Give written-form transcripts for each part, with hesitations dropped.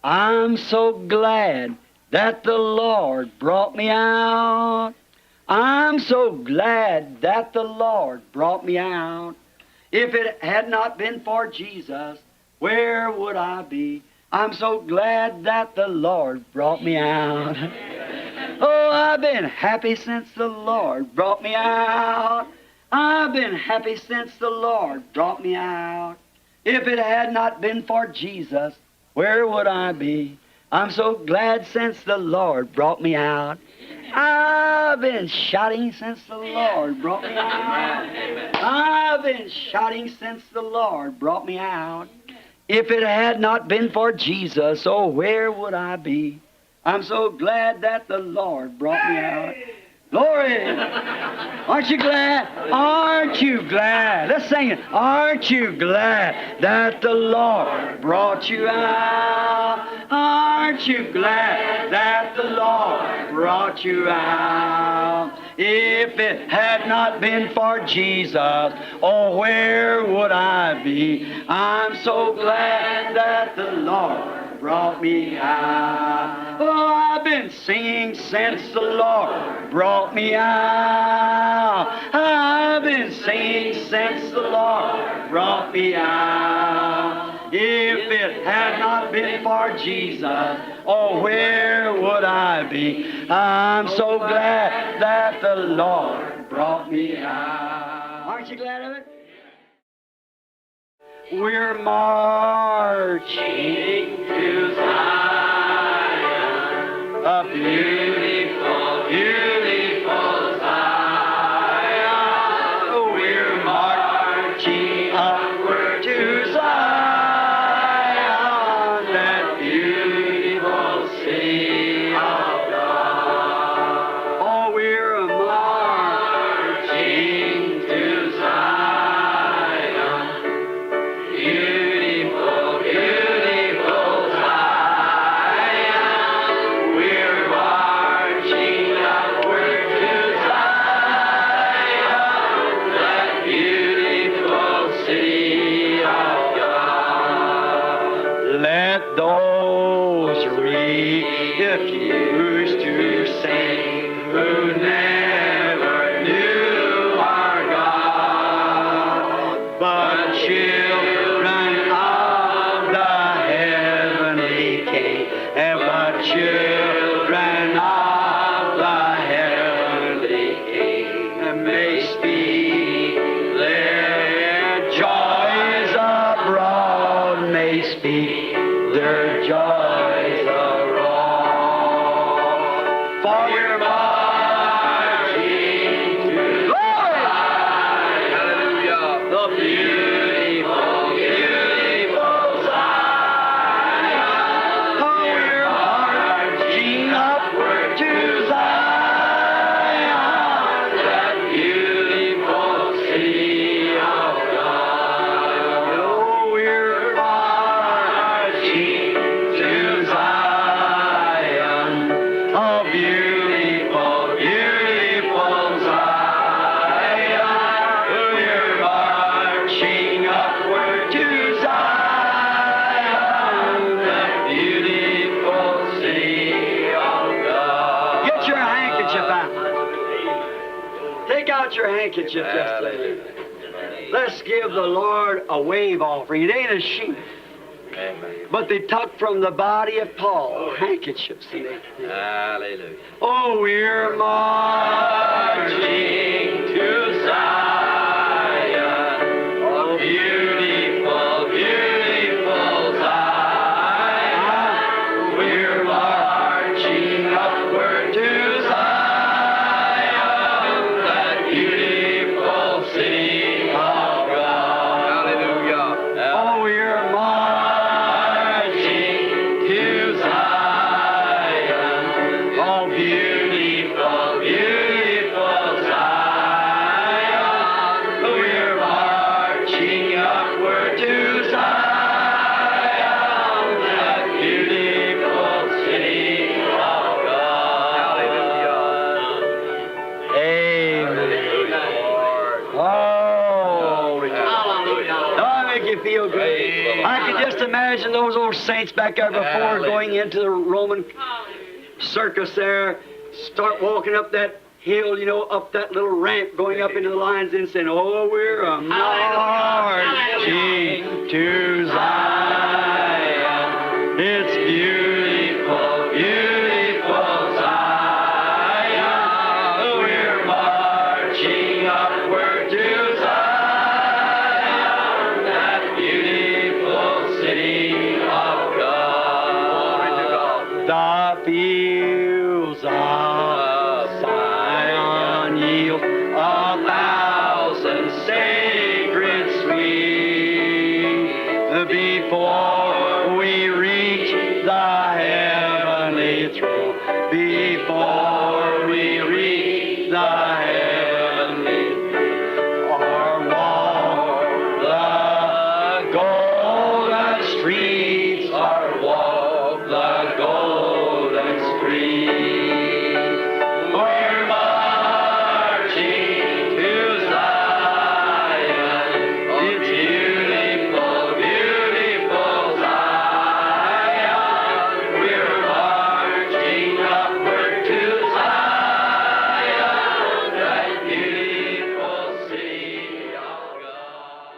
I'm so glad that the Lord brought me out. I'm so glad that the Lord brought me out. If it had not been for Jesus, where would I be? I'm so glad that the Lord brought me out. Oh, I've been happy since the Lord brought me out. I've been happy since the Lord brought me out. If it had not been for Jesus, where would I be? I'm so glad since the Lord brought me out. I've been shouting since the Lord brought me out. I've been shouting since the Lord brought me out. If it had not been for Jesus, oh, where would I be? I'm so glad that the Lord brought me out. Glory! Aren't you glad? Aren't you glad? Let's sing it. Aren't you glad that the Lord brought you out? Aren't you glad that the Lord brought you out? If it had not been for Jesus, oh, where would I be? I'm so glad that the Lord brought me out. Oh, I've been singing since the Lord brought me out. I've been singing since the Lord brought me out. If it had not been for Jesus, oh, where would I be? I'm so glad that the Lord brought me out. Aren't you glad of it? We're marching to Zion, a beautiful, beautiful Zion. We're marching upward to Zion, that beautiful city of God. Oh, we're marching to Zion. Beautiful, beautiful Zion. We're marching upward to Zion, that beautiful city of God. Let those refuse to sing who never knew our God, but children of the heavenly King, and but children of the heavenly King, and may speak their joys abroad, may speak their joys abroad. For we're marching to the beautiful, beautiful Zion. Oh, we're marching upward to Zion, that beautiful city of God. Oh, we're marching to Zion, oh, beautiful, beautiful Zion. We're marching upward to Zion, that beautiful city of God. Get your handkerchief out. Take out your handkerchief just a minute. Let's give the Lord a wave offering. It ain't a sheep, but they took from the body of Paul handkerchiefs. Hallelujah. Oh, we're marching to Zion, oh, beautiful, beautiful Zion. We're marching upward to Zion, that beautiful city of God. Hallelujah. Oh, we're marching to Zion, oh, beautiful, beautiful Zion. those saints back there before Hallelujah. going into the Roman circus there, start walking up that hill, you know, up that little ramp, going up into the lines and saying, oh, we're a marching to Zion. It's beautiful, beautiful Zion. We're marching upward to Zion, that beautiful city of God. The fields of Zion yield a thousand sacred sweet before we reach the heavenly throne. Before we reach the heavenly throne, or walk the golden streets, or walk the golden streets. We're marching to Zion. It's beautiful, beautiful Zion. We're marching upward to Zion, that beautiful city of God.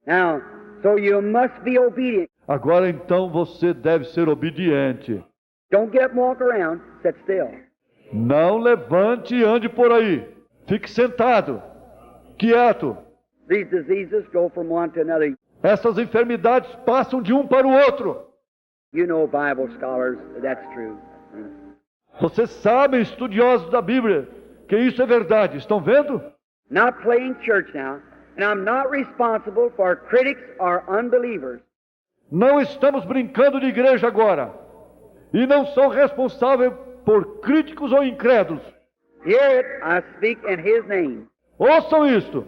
Now, so you must be obedient. Agora então você deve ser obediente. Don't get up and walk around. Sit still. Não levante e ande por aí. Fique sentado, quieto. These diseases go from one to another. Essas enfermidades passam de um para o outro. You know, Bible scholars, that's true. Vocês sabem, estudiosos da Bíblia, que isso é verdade. Estão vendo? Not playing church now, and I'm not responsible for critics or unbelievers. Não estamos brincando de igreja agora. E não sou responsável por críticos ou incrédulos. Hear it, I speak in His name. Ouçam isto.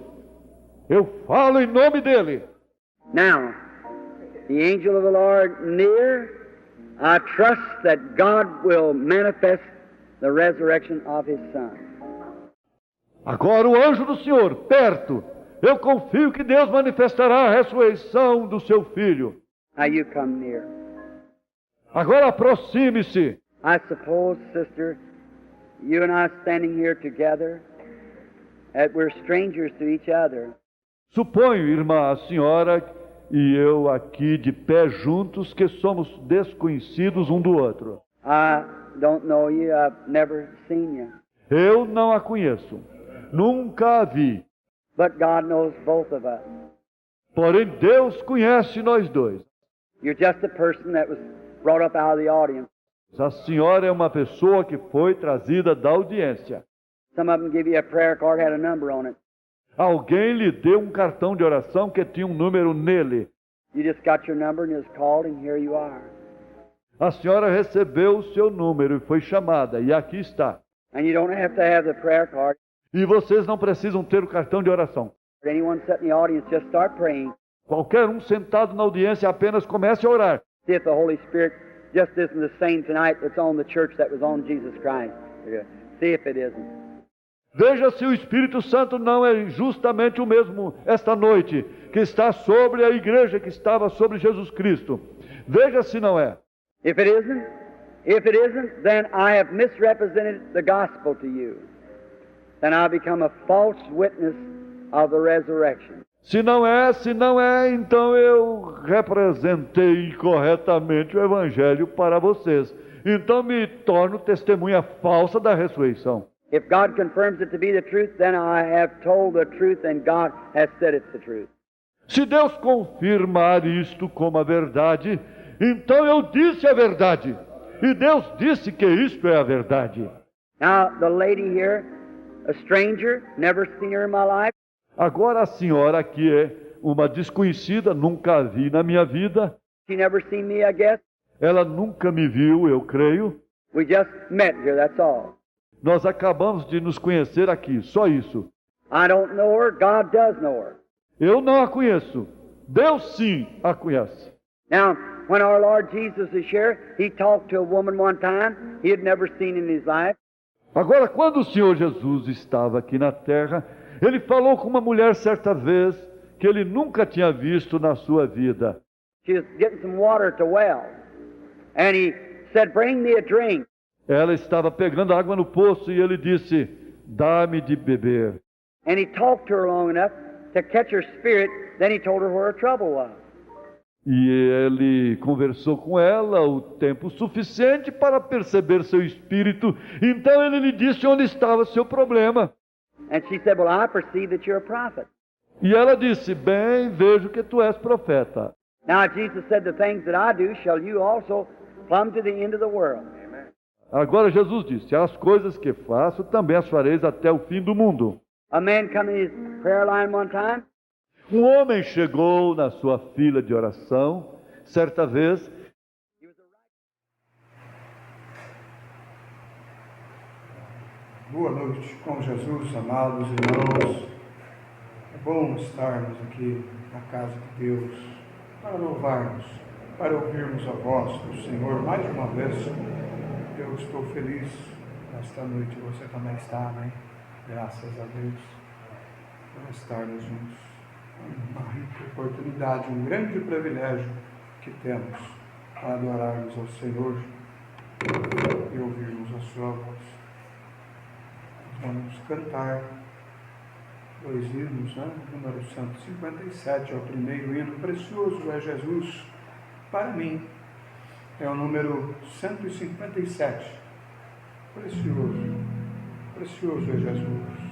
Eu falo em nome dele. Now, the angel of the Lord near, I trust that God will manifest the resurrection of His Son. Agora o anjo do Senhor, perto. Eu confio que Deus manifestará a ressurreição do seu filho. Now you come near. Agora aproxime-se. I suppose, sister, you and I standing here together, that we're strangers to each other. Suponho, irmã, a senhora e eu aqui de pé juntos, que somos desconhecidos um do outro. I don't know you. I've never seen you. Eu não a conheço. Nunca a vi. But God knows both of us. Porém, Deus conhece nós dois. You're just a person that was brought up out of the audience. A senhora é uma pessoa que foi trazida da audiência. Some of them give you a prayer card, had a number on it. Alguém lhe deu um cartão de oração que tinha um número nele. You just got your number and just called, and here you are. A senhora recebeu o seu número e foi chamada, e aqui está. And you don't have to have the prayer card. E vocês não precisam ter o cartão de oração. Anyone sitting in the audience, just start praying. Qualquer um sentado na audiência apenas comece a orar. See if the Holy Spirit just isn't the same tonight that's on the church that was on Jesus Christ. See if it isn't. Veja se o Espírito Santo não é justamente o mesmo esta noite, que está sobre a igreja que estava sobre Jesus Cristo. Veja se não é. If it isn't, then I have misrepresented the gospel to you. Then I become a false witness of the resurrection. Se não é, então eu representei incorretamente o Evangelho para vocês. Então me torno testemunha falsa da ressurreição. If God confirms it to be the truth, then I have told the truth and God has said it's the truth. Se Deus confirmar isto como a verdade, então eu disse a verdade. E Deus disse que isto é a verdade. Now, the lady here, a stranger, never seen her in my life. Agora a senhora aqui é uma desconhecida, nunca a vi na minha vida. She never seen me, I guess. Ela nunca me viu, eu creio. We just met here, that's all. Nós acabamos de nos conhecer aqui, só isso. I don't know her, God does know her. Eu não a conheço. Deus sim a conhece. Now, when our Lord Jesus is here, He talked to a woman one time He had never seen in His life. Agora, quando o Senhor Jesus estava aqui na terra, ele falou com uma mulher certa vez que ele nunca tinha visto na sua vida. She was getting some water at the well. And he said, "Bring me a drink." Ela estava pegando água no poço e ele disse, dá-me de beber. And he talked to her long enough to catch her spirit. Then he told her where her trouble was. E ele conversou com ela o tempo suficiente para perceber seu espírito. Então ele lhe disse onde estava seu problema. And she said, "Well, I perceive that you're a prophet." E ela disse, bem, vejo que tu és profeta. Now Jesus said, "The things that I do shall you also plumb to the end of the world." Agora Jesus disse, as coisas que faço também as fareis até o fim do mundo. A man come in his prayer line one time. Um homem chegou na sua fila de oração, certa vez. Boa noite com Jesus, amados irmãos. É bom estarmos aqui na casa de Deus para louvarmos, para ouvirmos a voz do Senhor mais uma vez. Eu estou feliz nesta noite, você também está, amém? Graças a Deus por estarmos juntos. Uma rica oportunidade, um grande privilégio que temos para adorarmos ao Senhor e ouvirmos a sua voz. Vamos cantar dois hinos, né? Número 157 é o primeiro hino. Precioso é Jesus para mim. É o número 157. Precioso, precioso é Jesus.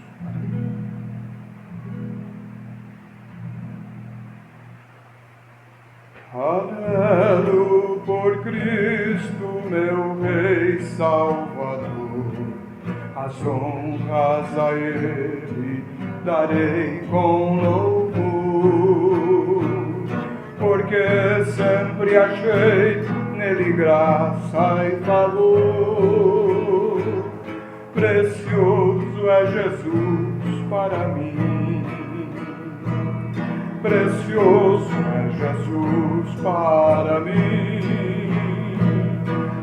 Anelo por Cristo, meu Rei Salvador, as honras a Ele darei com louvor, porque sempre achei nele graça e favor. Precioso é Jesus para mim. Precioso é Jesus para mim.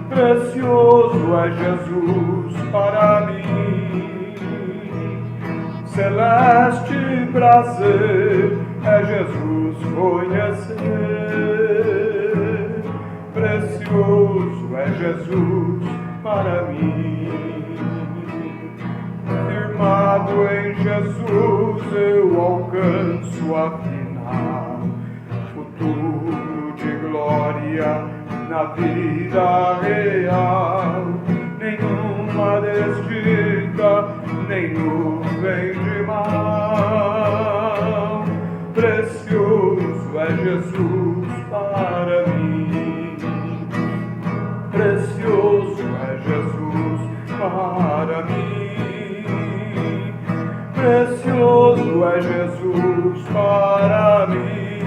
Precioso é Jesus para mim. Celeste prazer é Jesus conhecer. Precioso é Jesus para mim. Firmado em Jesus eu alcanço a final, futuro de glória na vida real. Nenhuma desdita, nem nuvem de mal. Precioso é Jesus para mim. Precioso é Jesus para mim. Precioso é Jesus para mim.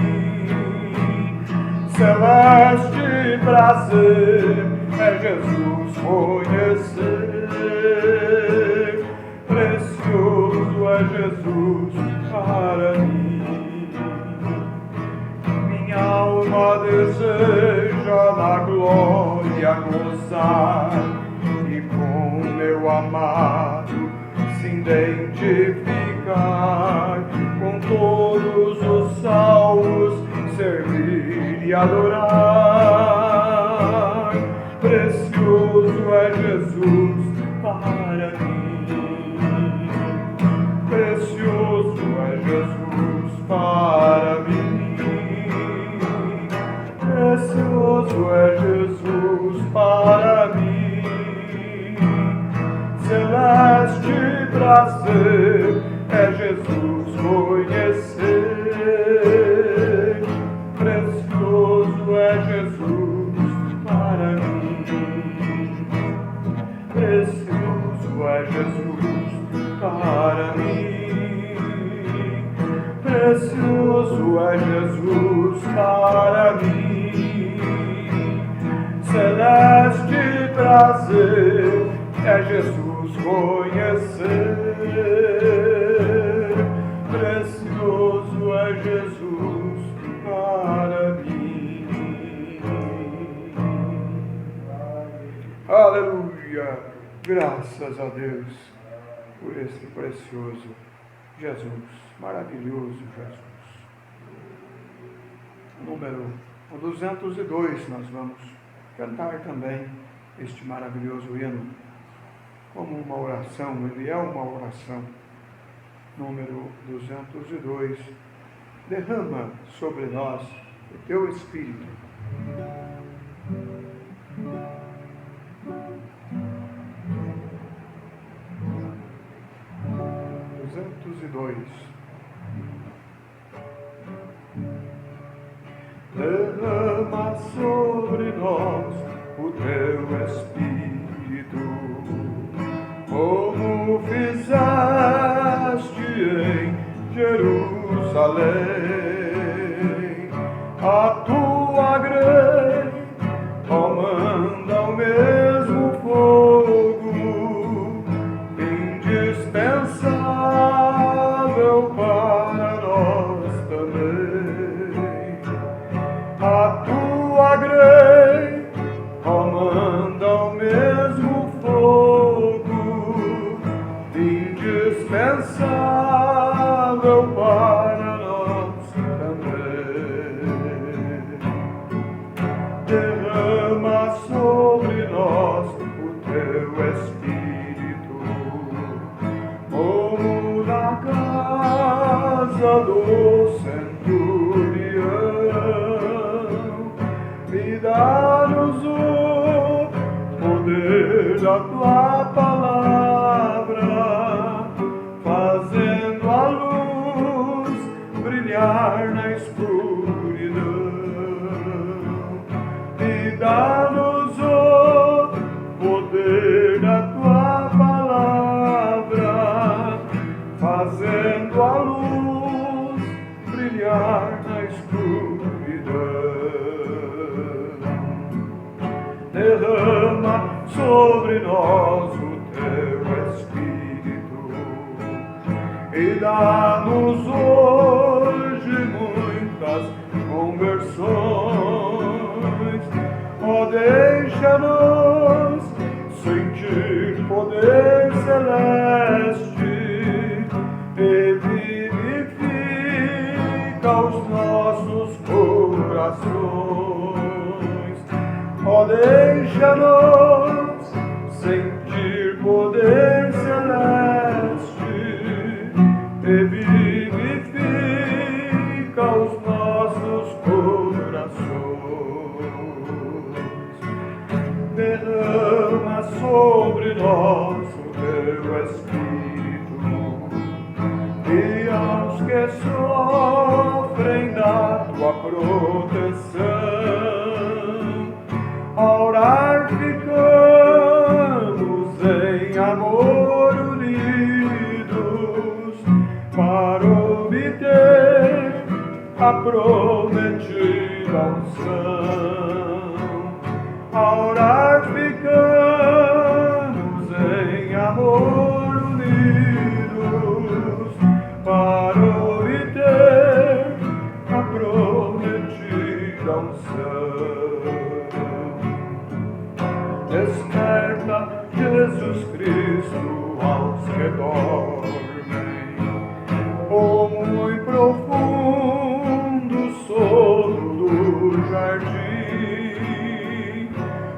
Celeste prazer é Jesus conhecer. Precioso é Jesus para mim. Minha alma deseja na glória gozar e com meu amado se identificar, com todos os salvos servir e adorar. Precioso é Jesus para mim. Precioso é Jesus para mim. Precioso é Jesus para mim. Celeste prazer é Jesus conhecer. Precioso é Jesus para mim. Precioso é Jesus para mim. Precioso é Jesus para mim. Celeste prazer é Jesus conhecer. Precioso é Jesus para mim. Aleluia. Graças a Deus por esse precioso Jesus, maravilhoso Jesus. Número 202, nós vamos cantar também este maravilhoso hino como uma oração, ele é uma oração. Número 202, derrama sobre nós o teu Espírito. 202. Derrama sobre nós o teu Espírito, como fizeste em Jerusalém. A tua grei comanda o mesmo fogo, indispensável para nós também. A tua grei comanda o mesmo fogo, indispensável para nós também. Derrama sobre nós o teu Espírito, como na casa do centurião, e dá-nos o poder da tua palavra, fazendo a luz brilhar na escuridão. E dá-nos o poder da tua palavra, fazendo a luz brilhar na escuridão. Derrama sobre nós o teu Espírito e dá-nos hoje muitas conversões. Ó, deixa-nos sentir poder celeste e vivifica os nossos corações. Ó, deixa-nos sentir poder celeste e vivifica os nossos corações. Derrama sobre nós o teu Espírito, e aos que sofrem da tua proteção, a orar ficamos em amor unidos, para obter a prometida unção. A orar ficamos em amor unidos, para obter a prometida unção. Desperta, Jesus Cristo, aos que dormem, como em profundo sono do jardim.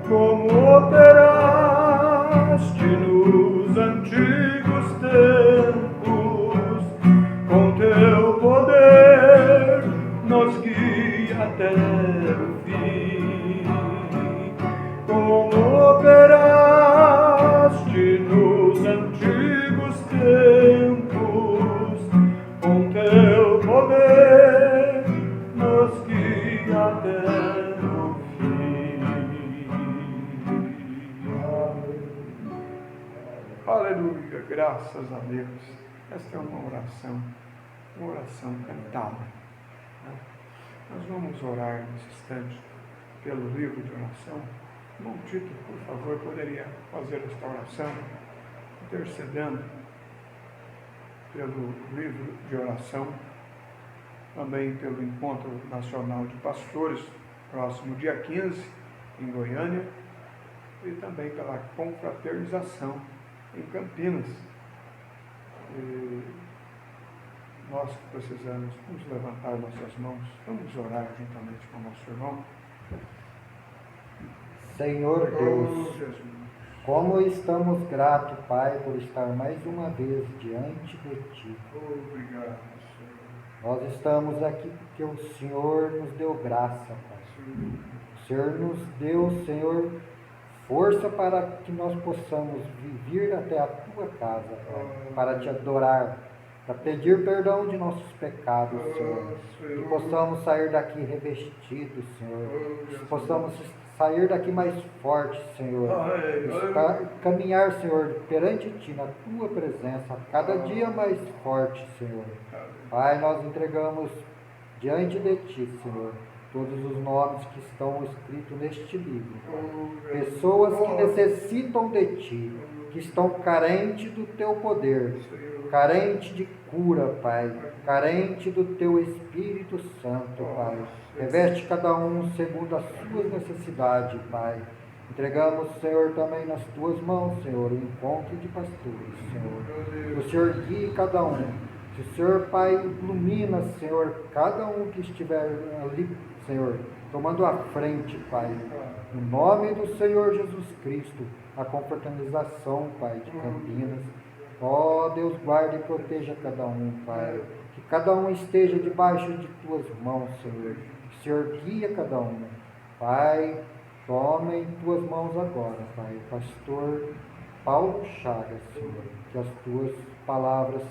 Como operaste nos antigos tempos, com teu poder nos guia até o fim. Como operaste nos antigos tempos, com teu poder nos guia até o fim. Aleluia, graças a Deus. Esta é uma oração cantada. Nós vamos orar nesse instante pelo livro de oração. Irmão Tito, por favor, poderia fazer esta oração, intercedendo pelo livro de oração, também pelo Encontro Nacional de Pastores, próximo dia 15, em Goiânia, e também pela confraternização em Campinas. E nós que precisamos, vamos levantar nossas mãos, vamos orar juntamente com o nosso irmão. Senhor Deus, Jesus. como estamos gratos, Pai, por estar mais uma vez diante de Ti. Obrigado, Senhor. Nós estamos aqui porque o Senhor nos deu graça, Pai. O Senhor nos deu, Senhor, força para que nós possamos vir até a Tua casa, Pai, para Te adorar, para pedir perdão de nossos pecados, Senhor. Que possamos sair daqui revestidos, Senhor. Que possamos sair daqui mais fortes, Senhor. Caminhar, Senhor, perante Ti, na Tua presença, cada dia mais forte, Senhor. Pai, nós entregamos diante de Ti, Senhor, todos os nomes que estão escritos neste livro. Pessoas que necessitam de Ti, que estão carentes do Teu poder, carente de cura, Pai, carente do Teu Espírito Santo, Pai. Reveste cada um segundo as suas necessidades, Pai. Entregamos, Senhor, também nas Tuas mãos, Senhor, o encontro de pastores, Senhor. Que o Senhor guie cada um. Que o Senhor, Pai, ilumina, Senhor, cada um que estiver ali, Senhor, tomando a frente, Pai. Em nome do Senhor Jesus Cristo, a confraternização, Pai, de Campinas. Ó Deus, guarde e proteja cada um, Pai. Que cada um esteja debaixo de Tuas mãos, Senhor. Que o Senhor guia cada um. Pai, tome em Tuas mãos agora, Pai. Pastor Paulo Chagas, Senhor. Que as Tuas palavras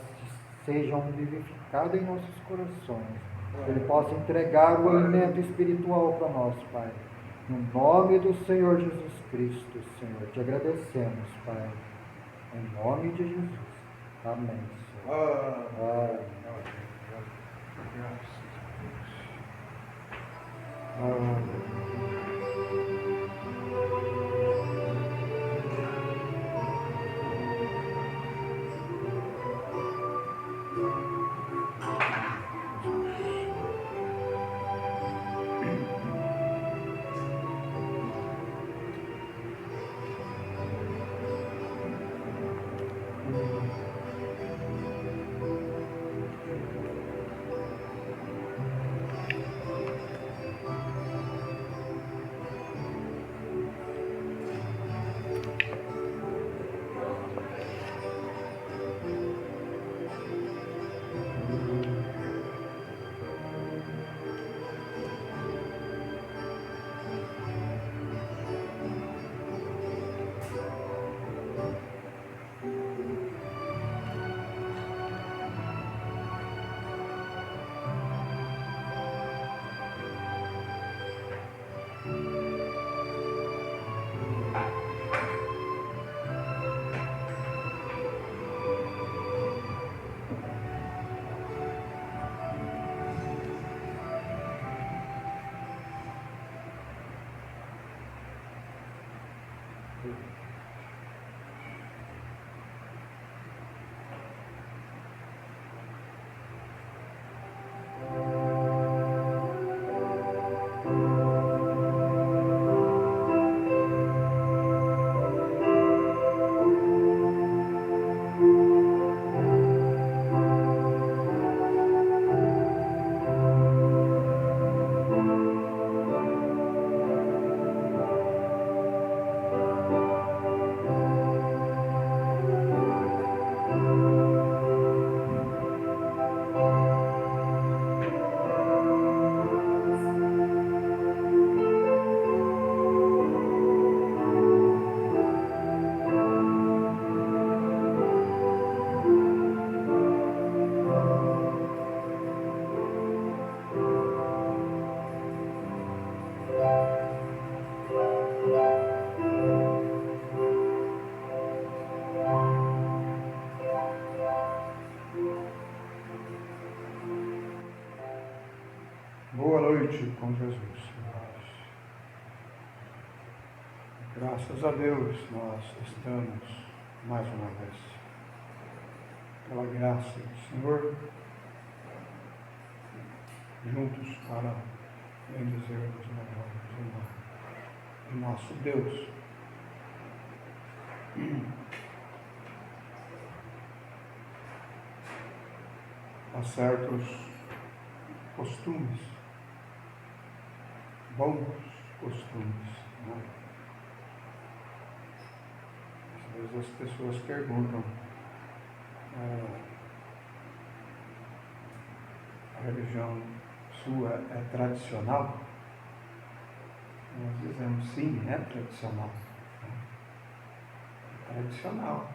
sejam vivificadas em nossos corações. Que Ele possa entregar o alimento espiritual para nós, Pai. No nome do Senhor Jesus Cristo, Senhor. Te agradecemos, Pai. Em nome de Jesus. Amém, Senhor. Amém. Graças a Deus. Boa noite com Jesus, irmãos. Graças a Deus nós estamos mais uma vez, pela graça do Senhor, juntos para bendizermos o nome de nosso Deus. Há certos costumes, bons costumes, né? Às vezes as pessoas perguntam, a religião sua é tradicional? Nós dizemos sim, é tradicional. É tradicional.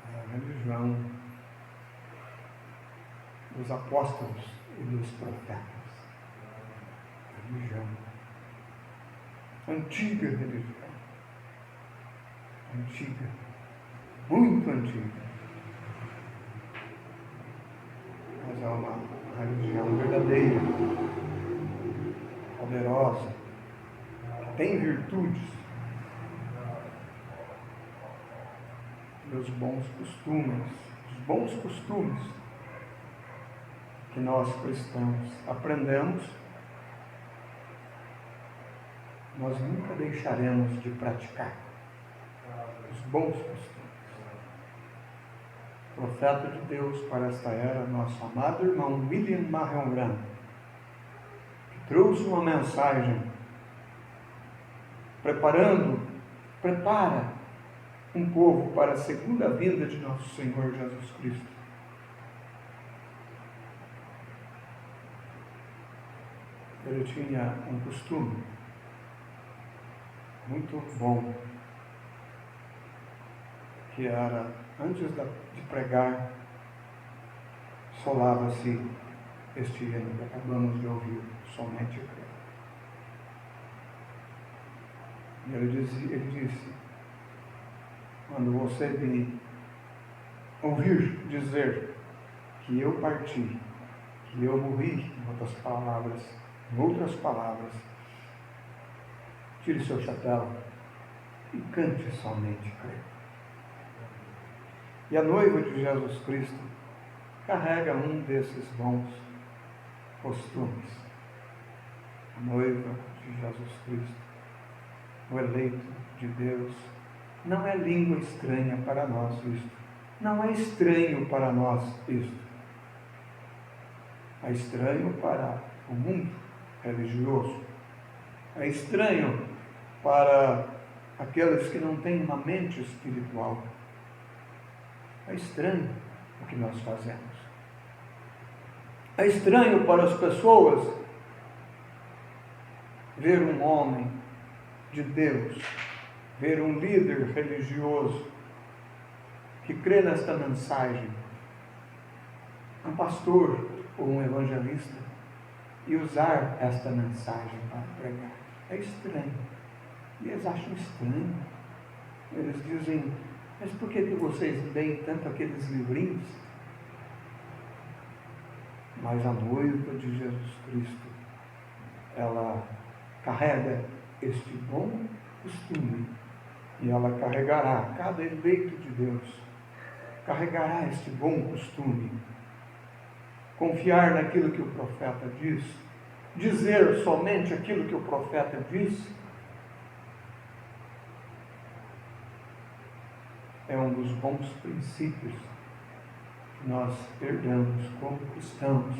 A religião dos apóstolos e dos profetas. Religião. Antiga religião. Antiga. Muito antiga. Mas é uma religião verdadeira, poderosa, que tem virtudes. E os bons costumes que nós cristãos aprendemos, nós nunca deixaremos de praticar. Os bons costumes. O profeta de Deus para esta era, nosso amado irmão William Marion Branham, que trouxe uma mensagem prepara um povo para a segunda vinda de nosso Senhor Jesus Cristo. Ele tinha um costume muito bom, que era, antes de pregar, solava-se este hino que acabamos de ouvir, somente crer. E ele disse, quando você me ouvir dizer que eu parti, que eu morri, em outras palavras, tire seu chapéu e cante somente crer. E a noiva de Jesus Cristo carrega um desses bons costumes. A noiva de Jesus Cristo, o eleito de Deus, não é língua estranha para nós isto. Não é estranho para nós isto. É estranho para o mundo religioso. É estranho para aqueles que não têm uma mente espiritual. É estranho o que nós fazemos. É estranho para as pessoas ver um homem de Deus, ver um líder religioso que crê nesta mensagem, um pastor ou um evangelista, e usar esta mensagem para pregar. É estranho. E eles acham estranho. Eles dizem, mas por que vocês leem tanto aqueles livrinhos? Mas a noiva de Jesus Cristo, ela carrega este bom costume, e ela carregará, cada eleito de Deus, carregará este bom costume. Confiar naquilo que o profeta diz, dizer somente aquilo que o profeta diz, é um dos bons princípios que nós herdamos como cristãos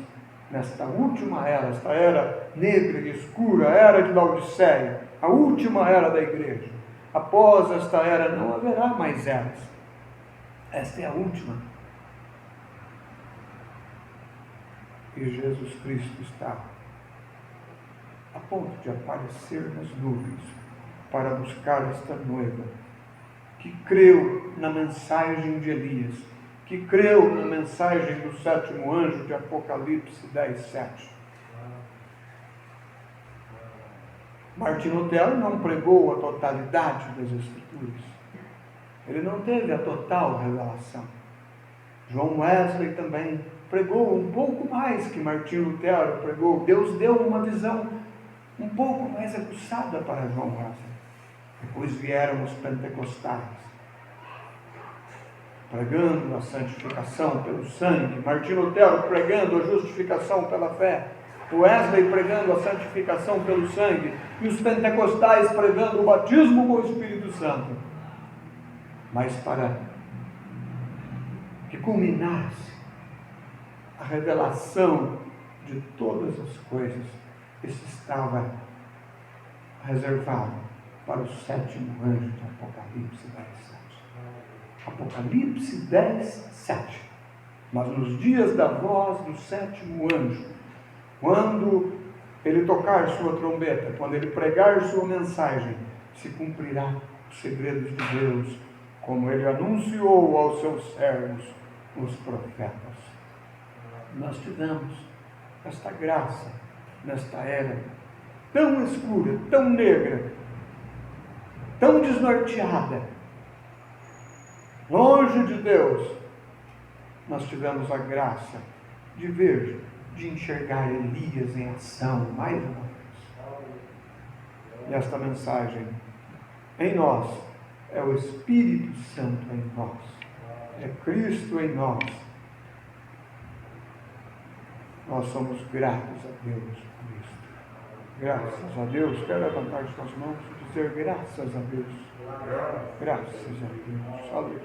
nesta última era, esta era negra e escura, a era de Laodiceia, a última era da igreja. Após esta era não haverá mais eras. Esta é a última. E Jesus Cristo está a ponto de aparecer nas nuvens para buscar esta noiva que creu na mensagem de Elias, que creu na mensagem do sétimo anjo de Apocalipse 10:7. Martinho Lutero não pregou a totalidade das Escrituras. Ele não teve a total revelação. João Wesley também pregou um pouco mais que Martinho Lutero pregou. Deus deu uma visão um pouco mais aguçada para João Wesley. Depois vieram os pentecostais, pregando a santificação pelo sangue. Martinho Lutero pregando a justificação pela fé. O Wesley pregando a santificação pelo sangue e os pentecostais pregando o batismo com o Espírito Santo. Mas para que culminasse a revelação de todas as coisas, isso estava reservado para o sétimo anjo de Apocalipse 10:7. Apocalipse 10:7. Mas nos dias da voz do sétimo anjo, quando ele tocar sua trombeta, quando ele pregar sua mensagem, se cumprirá os segredos de Deus, como ele anunciou aos seus servos, os profetas. Nós tivemos esta graça nesta era tão escura, tão negra, tão desnorteada, longe de Deus. Nós tivemos a graça de ver, de enxergar Elias em ação mais uma vez. E esta mensagem em nós é o Espírito Santo em nós, é Cristo em nós. Nós somos gratos a Deus por isso. Graças a Deus. Quero levantar suas mãos e dizer graças a Deus. Graças a Deus. Aleluia.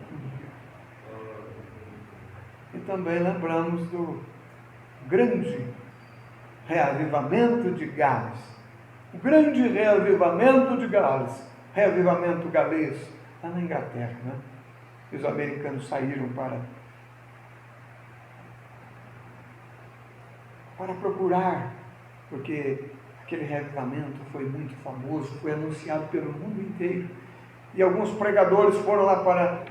E também lembramos do grande reavivamento de Gales. O grande reavivamento de Gales. Reavivamento galês, lá na Inglaterra, né? Os americanos saíram para procurar, porque aquele reavivamento foi muito famoso, foi anunciado pelo mundo inteiro. E alguns pregadores foram lá para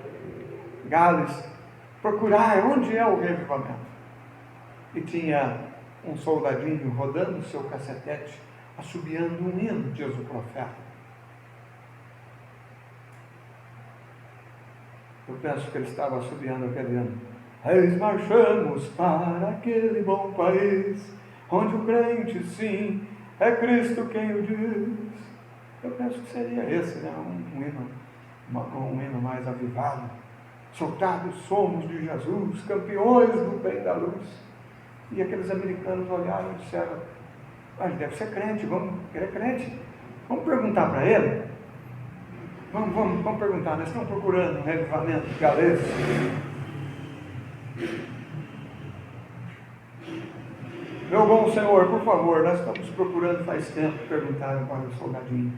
Gales procurar onde é o reavivamento. E tinha um soldadinho rodando o seu cacetete, assobiando um hino, diz o profeta. Eu penso que ele estava assobiando aquele hino. Eis marchamos para aquele bom país, onde o crente sim, é Cristo quem o diz. Eu penso que seria esse, né? Um hino mais avivado. Soldados somos de Jesus, campeões do bem da luz. E aqueles americanos olharam e disseram, ele deve ser crente, ele é crente. Vamos perguntar para ele? Vamos perguntar, nós estamos procurando um revivamento galês. Meu bom Senhor, por favor, nós estamos procurando faz tempo, perguntaram para o soldadinho,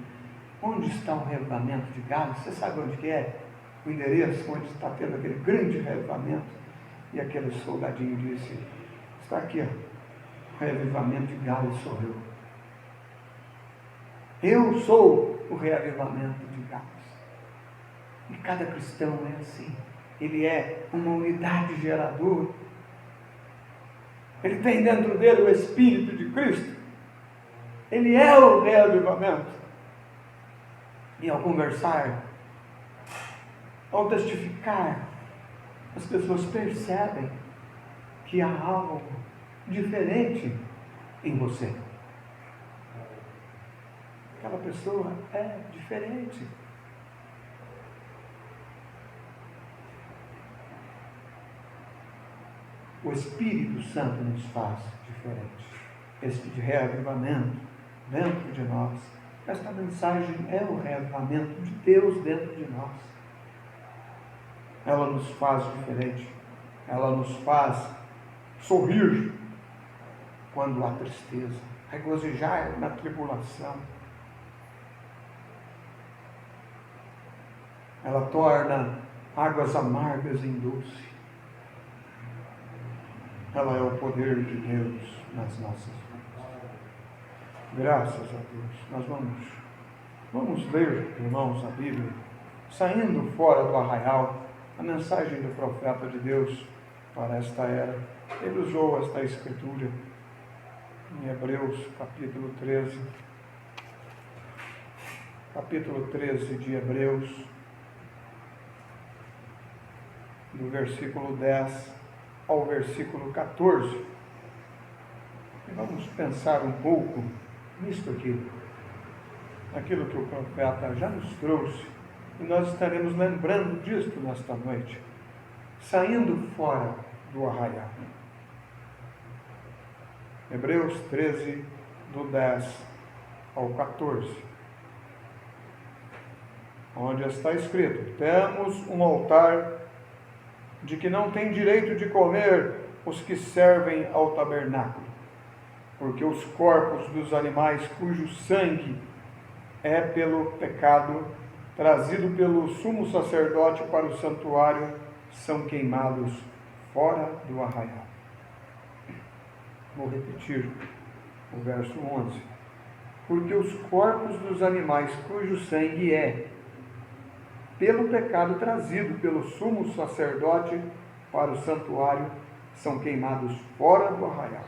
onde está o reavivamento de Gales? Você sabe onde que é? O endereço onde está tendo aquele grande reavivamento? E aquele soldadinho disse, está aqui, ó, o reavivamento de Gales sou eu. Eu sou o reavivamento de Gales. E cada cristão é assim. Ele é uma unidade geradora. Ele tem dentro dele o Espírito de Cristo. Ele é o reavivamento. E ao conversar, ao testificar, as pessoas percebem que há algo diferente em você. Aquela pessoa é diferente. O Espírito Santo nos faz diferente. Este reavivamento dentro de nós. Esta mensagem é o reavivamento de Deus dentro de nós. Ela nos faz diferente. Ela nos faz sorrir quando há tristeza, regozijar na tribulação. Ela torna águas amargas em doce. Ela é o poder de Deus nas nossas vidas. Graças a Deus. Nós vamos ler, irmãos, a Bíblia, saindo fora do arraial, a mensagem do profeta de Deus para esta era. Ele usou esta escritura em Hebreus, capítulo 13. Capítulo 13 de Hebreus, do versículo 10 ao versículo 14. E vamos pensar um pouco nisto aqui, naquilo que o profeta já nos trouxe, e nós estaremos lembrando disto nesta noite, saindo fora do arraial. Hebreus 13, do 10 ao 14, onde está escrito: temos um altar de que não tem direito de comer os que servem ao tabernáculo, porque os corpos dos animais cujo sangue é pelo pecado trazido pelo sumo sacerdote para o santuário são queimados fora do arraial. Vou repetir o verso 11. Porque os corpos dos animais cujo sangue é pelo pecado trazido pelo sumo sacerdote para o santuário são queimados fora do arraial.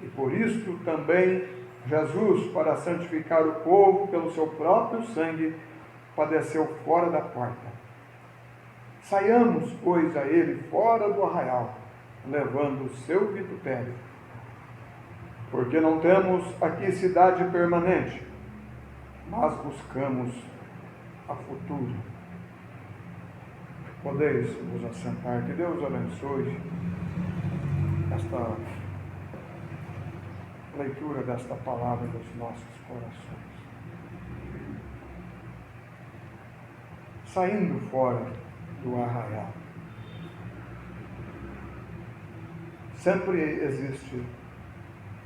E por isso também Jesus, para santificar o povo pelo seu próprio sangue, padeceu fora da porta. Saiamos, pois, a ele fora do arraial, levando o seu vitupério. Porque não temos aqui cidade permanente, mas buscamos a futura. Podeis vos assentar. Que Deus abençoe esta leitura desta palavra dos nossos corações. Saindo fora do arraial. Sempre existe,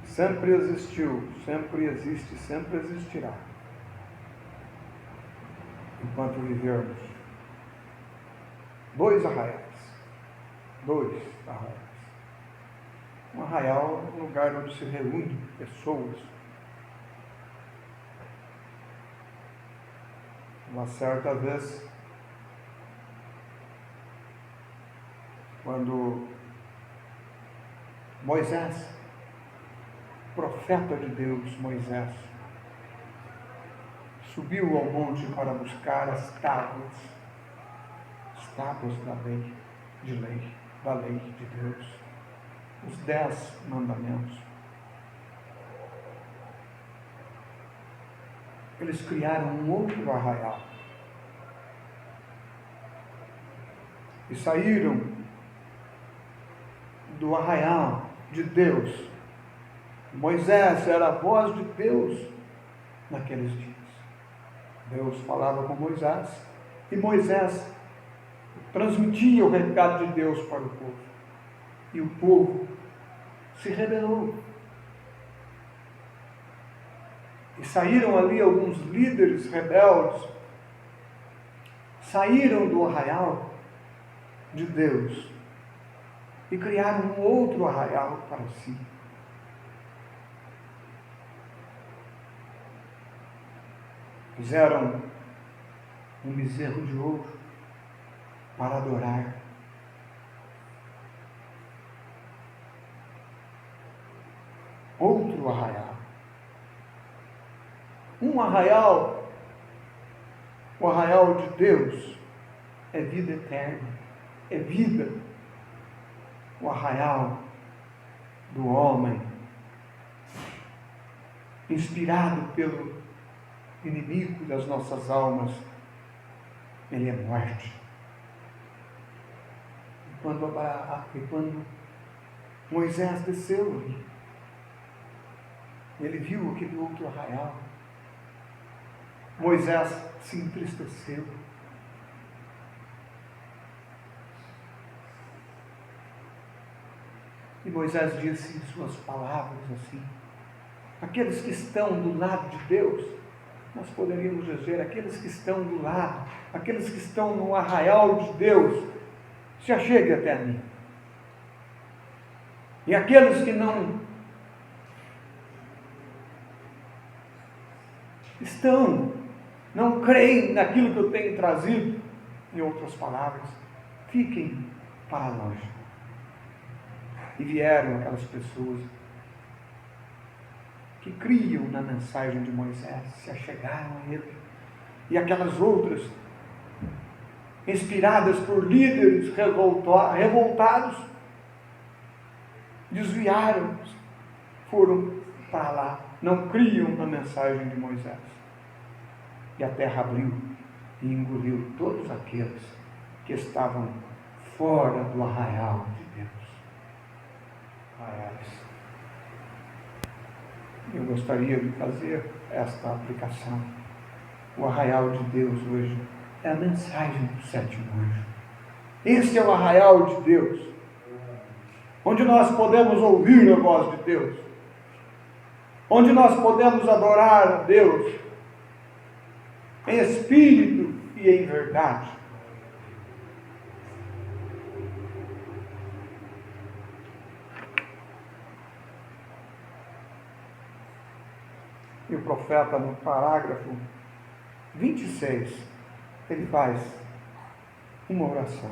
sempre existiu, sempre existe, sempre existirá. Enquanto vivermos dois arraiais. Um arraial é um lugar onde se reúnem pessoas. Uma certa vez, quando Moisés, profeta de Deus, Moisés, subiu ao monte para buscar as tábuas da lei de Deus, os 10 mandamentos. Eles criaram um outro arraial e saíram do arraial de Deus. Moisés era a voz de Deus naqueles dias. Deus falava com Moisés e Moisés transmitia o recado de Deus para o povo. E o povo se rebelou. E saíram ali alguns líderes rebeldes, saíram do arraial de Deus e criaram um outro arraial para si. Fizeram um bezerro de ouro para adorar. Outro arraial. Um arraial, o arraial de Deus, é vida eterna, é vida. O arraial do homem, inspirado pelo inimigo das nossas almas, ele é morte. E quando Moisés desceu ali, ele viu aquele outro arraial. Moisés se entristeceu. E Moisés disse em suas palavras assim: aqueles que estão do lado de Deus, nós poderíamos dizer, aqueles que estão do lado, aqueles que estão no arraial de Deus, se achegue até mim. E aqueles que não creem naquilo que eu tenho trazido, em outras palavras, fiquem para longe. E vieram aquelas pessoas que criam na mensagem de Moisés, se achegaram a ele. E aquelas outras, inspiradas por líderes revoltados, desviaram-se, foram para lá, não criam na mensagem de Moisés. E a terra abriu e engoliu todos aqueles que estavam fora do arraial de Deus. Arraiais. Eu gostaria de fazer esta aplicação. O arraial de Deus hoje é a mensagem do sétimo anjo. Este é o arraial de Deus, onde nós podemos ouvir a voz de Deus, onde nós podemos adorar a Deus em espírito e em verdade. E o profeta, no parágrafo 26, ele faz uma oração.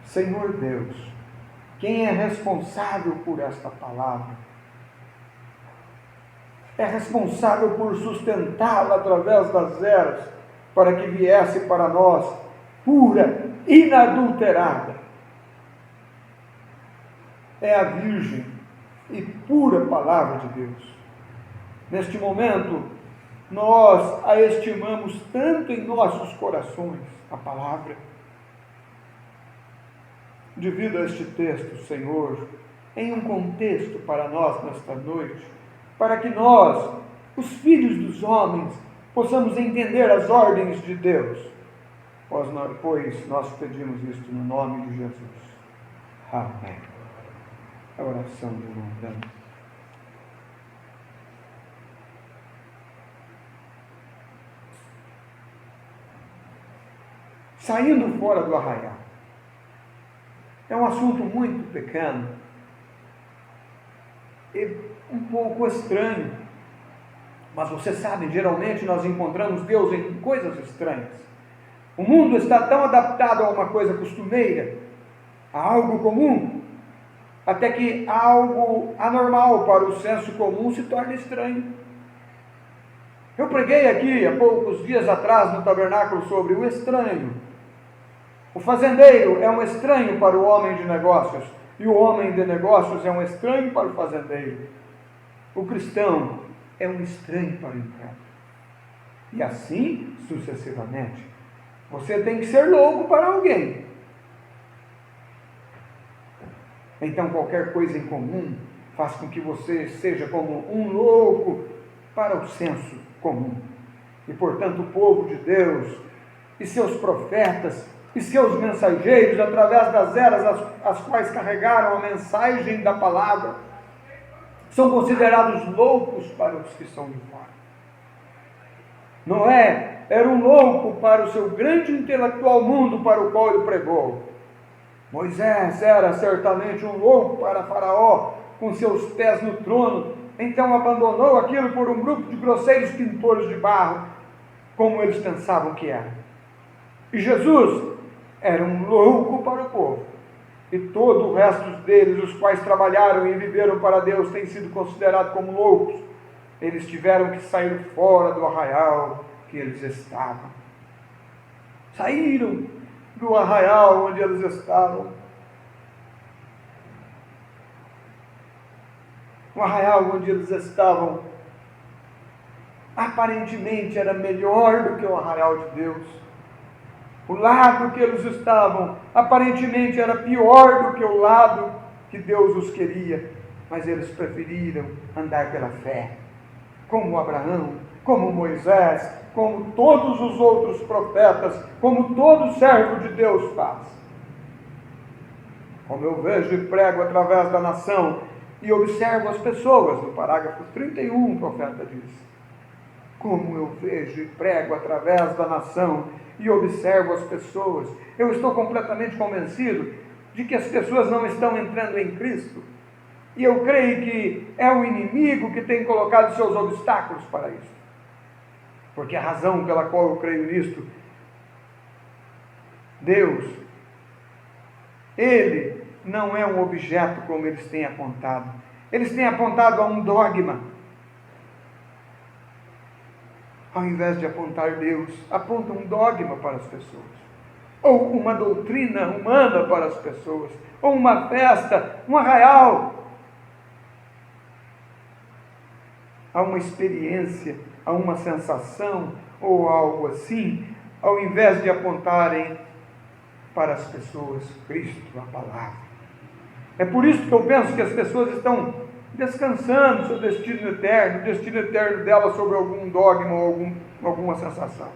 Senhor Deus, quem é responsável por esta palavra? É responsável por sustentá-la através das eras, para que viesse para nós pura, inadulterada. É a virgem e pura palavra de Deus. Neste momento, nós a estimamos tanto em nossos corações, a palavra. Devido a este texto, Senhor, em um contexto para nós nesta noite, para que nós, os filhos dos homens, possamos entender as ordens de Deus, pois nós pedimos isto no nome de Jesus. Amém. A oração do irmão Dante. Saindo fora do arraial. É um assunto muito pequeno e um pouco estranho. Mas vocês sabem, geralmente nós encontramos Deus em coisas estranhas. O mundo está tão adaptado a uma coisa costumeira, a algo comum, até que algo anormal para o senso comum se torna estranho. Eu preguei aqui há poucos dias atrás no tabernáculo sobre o estranho. O fazendeiro é um estranho para o homem de negócios, e o homem de negócios é um estranho para o fazendeiro. O cristão é um estranho para o incrédulo. E assim sucessivamente. Você tem que ser louco para alguém. Então qualquer coisa em comum faz com que você seja como um louco para o senso comum. E portanto o povo de Deus e seus profetas e seus mensageiros, através das eras as quais carregaram a mensagem da palavra, são considerados loucos para os que são de fora. Noé era um louco para o seu grande intelectual mundo para o qual ele pregou. Moisés era certamente um louco para Faraó, com seus pés no trono, então abandonou aquilo por um grupo de grosseiros pintores de barro, como eles pensavam que era. E Jesus era um louco para o povo. E todo o resto deles, os quais trabalharam e viveram para Deus, têm sido considerados como loucos. Eles tiveram que sair fora do arraial que eles estavam. Saíram do arraial onde eles estavam. O arraial onde eles estavam, aparentemente era melhor do que o arraial de Deus. O lado que eles estavam, aparentemente era pior do que o lado que Deus os queria, mas eles preferiram andar pela fé, como Abraão, como Moisés, como todos os outros profetas, como todo servo de Deus faz. Como eu vejo e prego através da nação e observo as pessoas, no parágrafo 31 o profeta diz: como eu vejo e prego através da nação e observo as pessoas, eu estou completamente convencido de que as pessoas não estão entrando em Cristo. E eu creio que é o inimigo que tem colocado seus obstáculos para isso. Porque a razão pela qual eu creio nisto, Deus, Ele não é um objeto como eles têm apontado. Eles têm apontado a um dogma. Ao invés de apontar Deus, apontam um dogma para as pessoas, ou uma doutrina humana para as pessoas, ou uma festa, um arraial. Há uma experiência, há uma sensação, ou algo assim, ao invés de apontarem para as pessoas Cristo, a palavra. É por isso que eu penso que as pessoas estão descansando seu destino eterno, o destino eterno dela sobre algum dogma ou alguma sensação.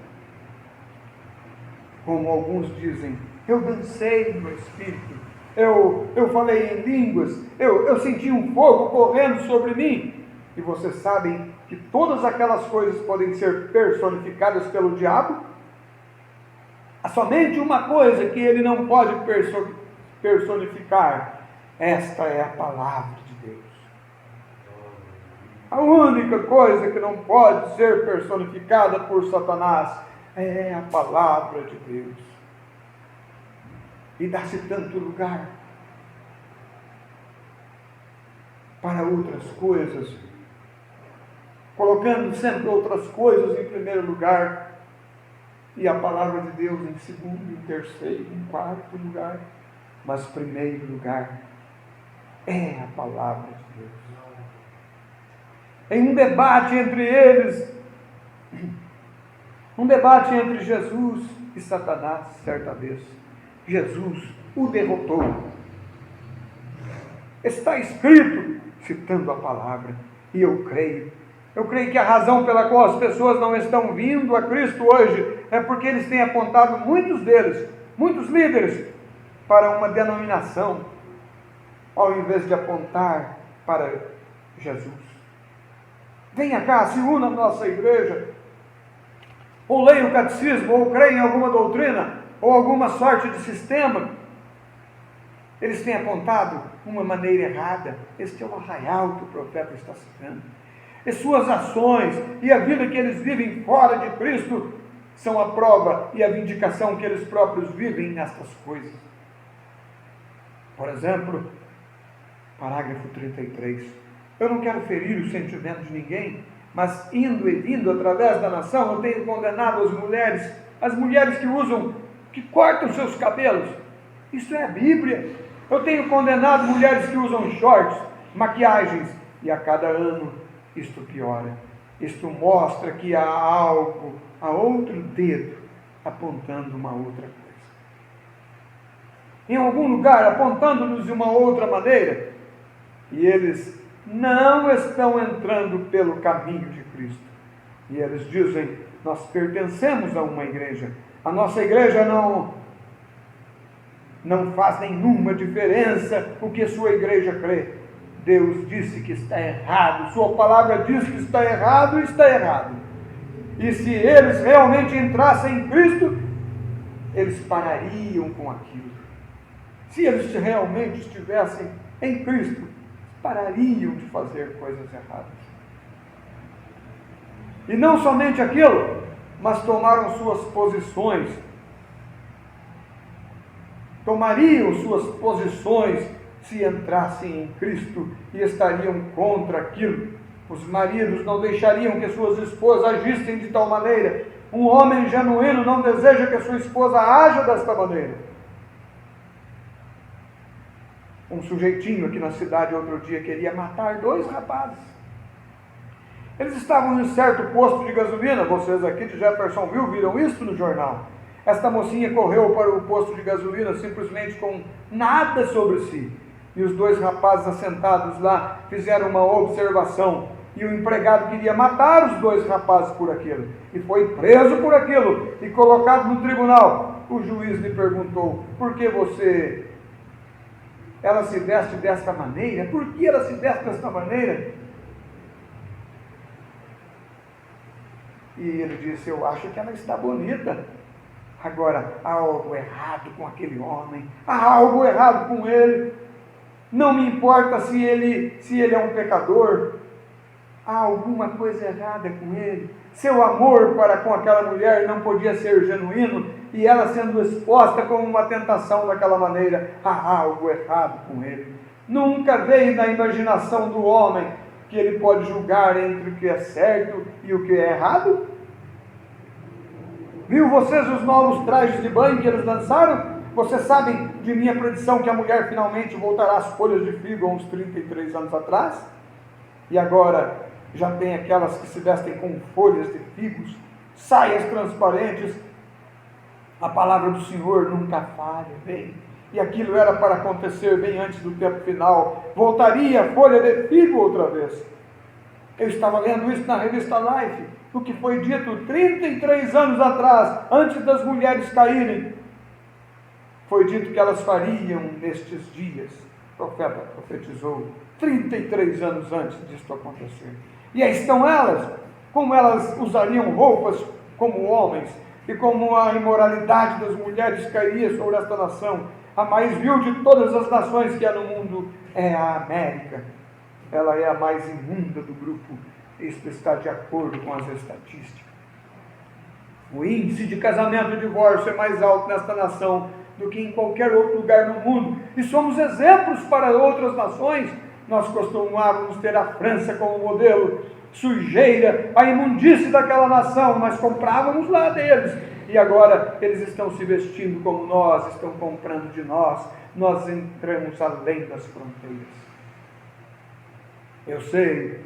Como alguns dizem, eu dancei no Espírito, eu falei em línguas, eu senti um fogo correndo sobre mim. E vocês sabem que todas aquelas coisas podem ser personificadas pelo diabo? Há somente uma coisa que ele não pode personificar. Esta é a palavra de Deus. A única coisa que não pode ser personificada por Satanás é a palavra de Deus. E dá-se tanto lugar para outras coisas, colocando sempre outras coisas em primeiro lugar, e a palavra de Deus em segundo, em terceiro, em quarto lugar, mas primeiro lugar é a palavra de Deus. Em um debate entre eles, um debate entre Jesus e Satanás, certa vez, Jesus o derrotou. Está escrito, citando a palavra, e eu creio que a razão pela qual as pessoas não estão vindo a Cristo hoje é porque eles têm apontado muitos deles, muitos líderes, para uma denominação, ao invés de apontar para Jesus. Venha cá, se una à nossa igreja, ou leia o catecismo, ou creia em alguma doutrina, ou alguma sorte de sistema. Eles têm apontado uma maneira errada. Este é o arraial que o profeta está citando. E suas ações e a vida que eles vivem fora de Cristo são a prova e a vindicação que eles próprios vivem nestas coisas. Por exemplo, parágrafo 33. Eu não quero ferir o sentimento de ninguém, mas indo e vindo através da nação, eu tenho condenado as mulheres que cortam seus cabelos. Isso é a Bíblia. Eu tenho condenado mulheres que usam shorts, maquiagens, e a cada ano isto piora. Isto mostra que há outro dedo apontando uma outra coisa. Em algum lugar, apontando-nos de uma outra maneira, e eles não estão entrando pelo caminho de Cristo. E eles dizem, nós pertencemos a uma igreja. A nossa igreja não faz nenhuma diferença o que sua igreja crê. Deus disse que está errado, sua palavra diz que está errado, está errado. E se eles realmente entrassem em Cristo, eles parariam com aquilo. Se eles realmente estivessem em Cristo, parariam de fazer coisas erradas. E não somente aquilo, mas tomaram suas posições. Tomariam suas posições se entrassem em Cristo e estariam contra aquilo. Os maridos não deixariam que suas esposas agissem de tal maneira. Um homem genuíno não deseja que a sua esposa haja desta maneira. Um sujeitinho aqui na cidade outro dia queria matar 2 rapazes. Eles estavam em certo posto de gasolina, vocês aqui de Jeffersonville viram isso no jornal. Esta mocinha correu para o posto de gasolina simplesmente com nada sobre si. E os 2 rapazes assentados lá fizeram uma observação. E o empregado queria matar os 2 rapazes por aquilo. E foi preso por aquilo e colocado no tribunal. O juiz lhe perguntou, por que ela se veste desta maneira? Por que ela se veste desta maneira? E ele disse, eu acho que ela está bonita. Agora, há algo errado com aquele homem, há algo errado com ele. Não me importa se ele é um pecador, há alguma coisa errada com ele. Seu amor para com aquela mulher não podia ser genuíno, e ela sendo exposta como uma tentação daquela maneira, há algo errado com ele. Nunca veio na imaginação do homem que ele pode julgar entre o que é certo e o que é errado? Viu vocês os novos trajes de banho que eles lançaram? Vocês sabem de minha predição que a mulher finalmente voltará às folhas de figo há uns 33 anos atrás? E agora já tem aquelas que se vestem com folhas de figos, saias transparentes. A palavra do Senhor nunca falha, vem. E aquilo era para acontecer bem antes do tempo final. Voltaria a folha de figo outra vez. Eu estava lendo isso na revista Life, o que foi dito 33 anos atrás, antes das mulheres caírem. Foi dito que elas fariam nestes dias. O profeta profetizou 33 anos antes disto acontecer. E aí estão elas, como elas usariam roupas como homens, e como a imoralidade das mulheres cairia sobre esta nação. A mais vil de todas as nações que há no mundo é a América. Ela é a mais imunda do grupo. Isto está de acordo com as estatísticas. O índice de casamento e divórcio é mais alto nesta nação do que em qualquer outro lugar no mundo. E somos exemplos para outras nações. Nós costumávamos ter a França como modelo. Sujeira, a imundície daquela nação, nós comprávamos lá deles. E agora eles estão se vestindo como nós, estão comprando de nós. Nós entramos além das fronteiras. Eu sei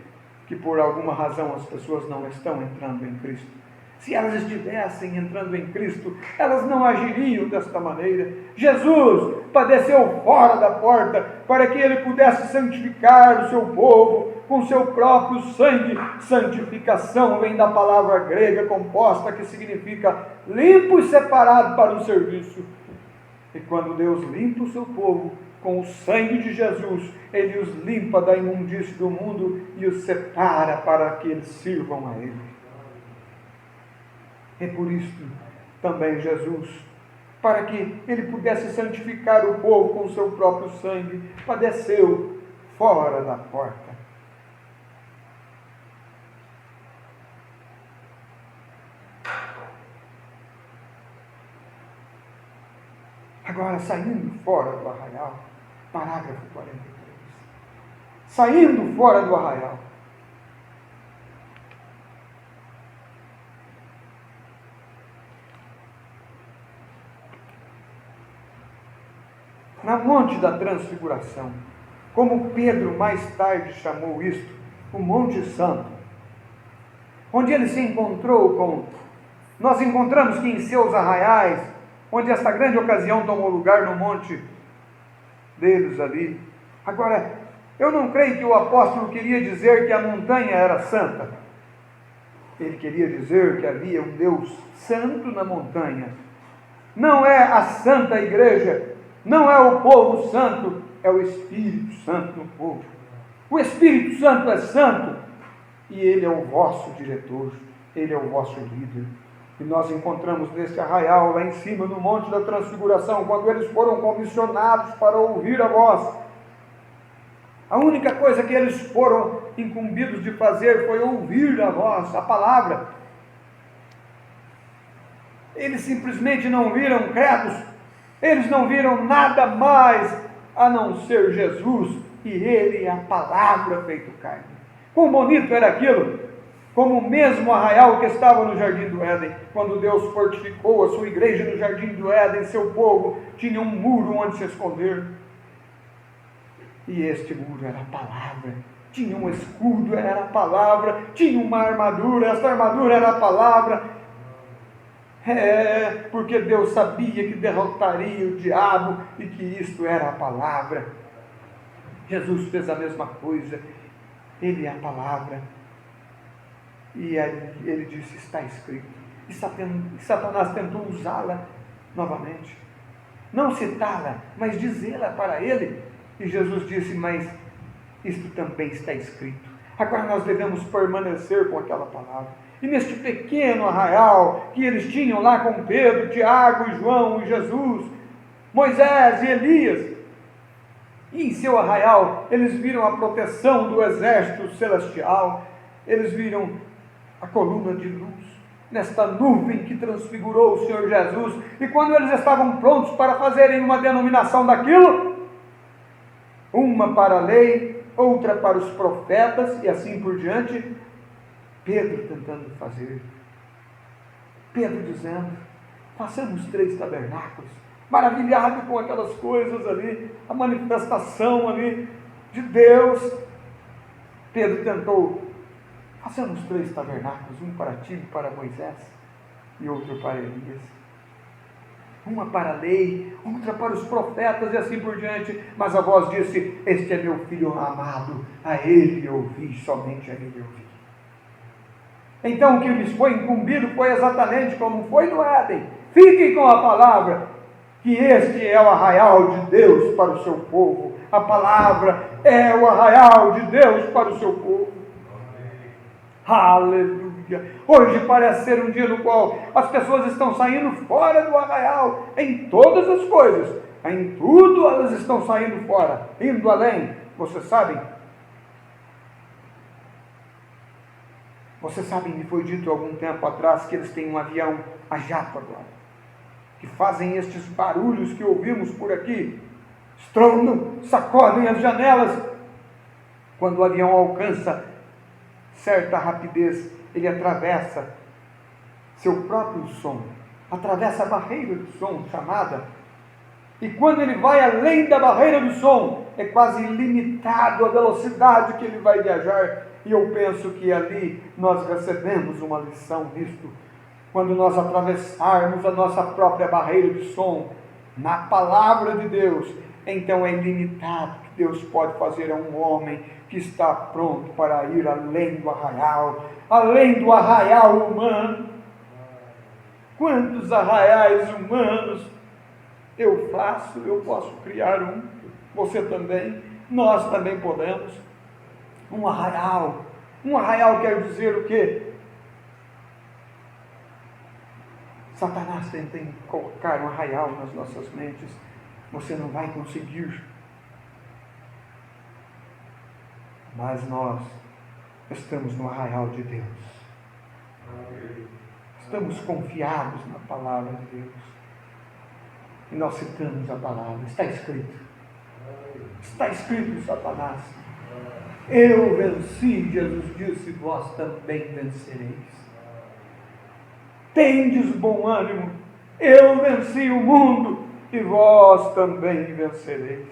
que por alguma razão as pessoas não estão entrando em Cristo. Se elas estivessem entrando em Cristo, elas não agiriam desta maneira. Jesus padeceu fora da porta para que ele pudesse santificar o seu povo com seu próprio sangue. Santificação vem da palavra grega composta que significa limpo e separado para o serviço. E quando Deus limpa o seu povo com o sangue de Jesus, ele os limpa da imundície do mundo e os separa para que eles sirvam a ele. É por isso também Jesus, para que ele pudesse santificar o povo com o seu próprio sangue, padeceu fora da porta. Agora, saindo fora do arraial, parágrafo 43. Saindo fora do arraial, na Monte da Transfiguração, como Pedro mais tarde chamou isto, o Monte Santo, onde ele se encontrou com... Nós encontramos que em seus arraiais, onde esta grande ocasião tomou lugar no monte deles ali. Agora, eu não creio que o apóstolo queria dizer que a montanha era santa. Ele queria dizer que havia um Deus santo na montanha. Não é a santa igreja, não é o povo santo, é o Espírito Santo no povo. O Espírito Santo é santo e ele é o vosso diretor, ele é o vosso líder. E nós encontramos neste arraial lá em cima no Monte da Transfiguração, quando eles foram comissionados para ouvir a voz. A única coisa que eles foram incumbidos de fazer foi ouvir a voz, a palavra. Eles simplesmente não viram credos, eles não viram nada mais a não ser Jesus e ele, a palavra feito carne. Quão bonito era aquilo! Como o mesmo arraial que estava no Jardim do Éden, quando Deus fortificou a sua igreja no Jardim do Éden, seu povo tinha um muro onde se esconder. E este muro era a palavra. Tinha um escudo, era a palavra. Tinha uma armadura, esta armadura era a palavra. Porque Deus sabia que derrotaria o diabo e que isto era a palavra. Jesus fez a mesma coisa. Ele é a palavra. E ele disse, está escrito. E Satanás tentou usá-la novamente. Não citá-la, mas dizê-la para ele. E Jesus disse, mas isto também está escrito. Agora nós devemos permanecer com aquela palavra. E neste pequeno arraial que eles tinham lá com Pedro, Tiago e João e Jesus, Moisés e Elias, e em seu arraial eles viram a proteção do exército celestial, eles viram a coluna de luz, nesta nuvem que transfigurou o Senhor Jesus, e quando eles estavam prontos para fazerem uma denominação daquilo, uma para a lei, outra para os profetas, e assim por diante, Pedro tentando fazer, Pedro dizendo, façamos 3 tabernáculos, maravilhado com aquelas coisas ali, a manifestação ali de Deus. Pedro tentou, façamos 3 tabernáculos, um para ti, para Moisés, e outro para Elias. uma para a lei, outra para os profetas e assim por diante. Mas a voz disse: este é meu filho amado, a ele ouvi, somente a ele ouvi. Então o que lhes foi incumbido foi exatamente como foi no Éden. Fiquem com a palavra, que este é o arraial de Deus para o seu povo. A palavra é o arraial de Deus para o seu povo. Aleluia! Hoje parece ser um dia no qual as pessoas estão saindo fora do arraial, em todas as coisas, em tudo elas estão saindo fora, indo além. Vocês sabem, me foi dito há algum tempo atrás que eles têm um avião a jato agora, que fazem estes barulhos que ouvimos por aqui, estrondam, sacodem as janelas. Quando o avião alcança certa rapidez, ele atravessa seu próprio som, atravessa a barreira do som chamada, e quando ele vai além da barreira do som, é quase ilimitado a velocidade que ele vai viajar. E eu penso que ali nós recebemos uma lição nisto. Quando nós atravessarmos a nossa própria barreira de som na palavra de Deus, então é ilimitado que Deus pode fazer a um homem que está pronto para ir além do arraial humano. Quantos arraiais humanos eu faço? Eu posso criar um, você também, nós também podemos. Um arraial quer dizer o quê? Satanás tenta colocar um arraial nas nossas mentes. Você não vai conseguir. Mas nós estamos no arraial de Deus. Estamos confiados na palavra de Deus. E nós citamos a palavra. Está escrito. Está escrito, Satanás. Eu venci, Jesus disse, vós também vencereis. Tendes bom ânimo, eu venci o mundo e vós também vencereis.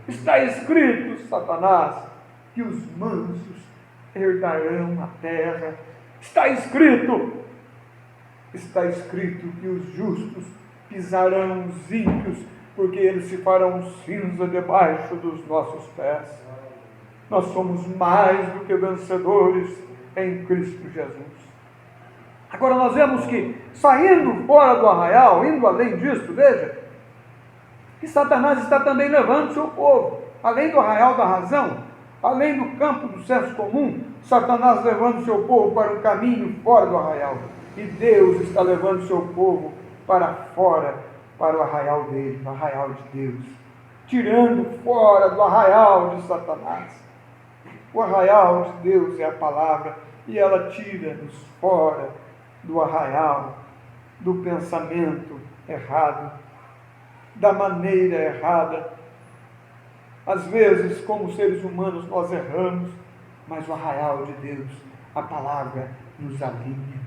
Está escrito, Satanás, que os mansos herdarão a terra. Está escrito que os justos pisarão os ímpios, porque eles se farão cinza debaixo dos nossos pés. Nós somos mais do que vencedores em Cristo Jesus. Agora nós vemos que, saindo fora do arraial, indo além disso, veja, que Satanás está também levando o seu povo, além do arraial da razão, além do campo do senso comum, Satanás levando o seu povo para um caminho fora do arraial, e Deus está levando o seu povo para fora, para o arraial dele, o arraial de Deus, tirando fora do arraial de Satanás. O arraial de Deus é a palavra, e ela tira-nos fora do arraial, do pensamento errado, da maneira errada. Às vezes, como seres humanos, nós erramos, mas o arraial de Deus, a palavra, nos alinha,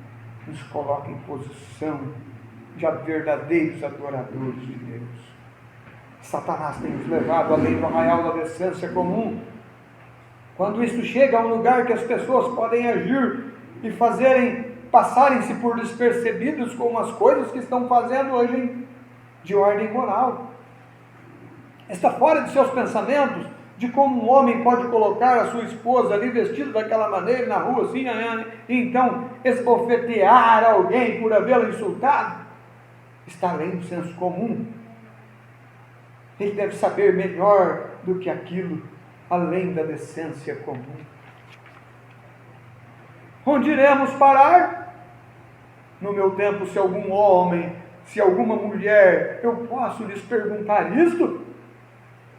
nos coloca em posição de verdadeiros adoradores de Deus. Satanás tem nos levado além do arraial da decência comum. Quando isso chega a um lugar que as pessoas podem agir e passarem-se por despercebidos com as coisas que estão fazendo hoje de ordem moral. Está fora de seus pensamentos de como um homem pode colocar a sua esposa ali vestida daquela maneira na rua assim, e então esbofetear alguém por havê-la insultado. Está além do senso comum. Ele deve saber melhor do que aquilo, além da decência comum. Onde iremos parar? No meu tempo, se algum homem, se alguma mulher, eu posso lhes perguntar isto?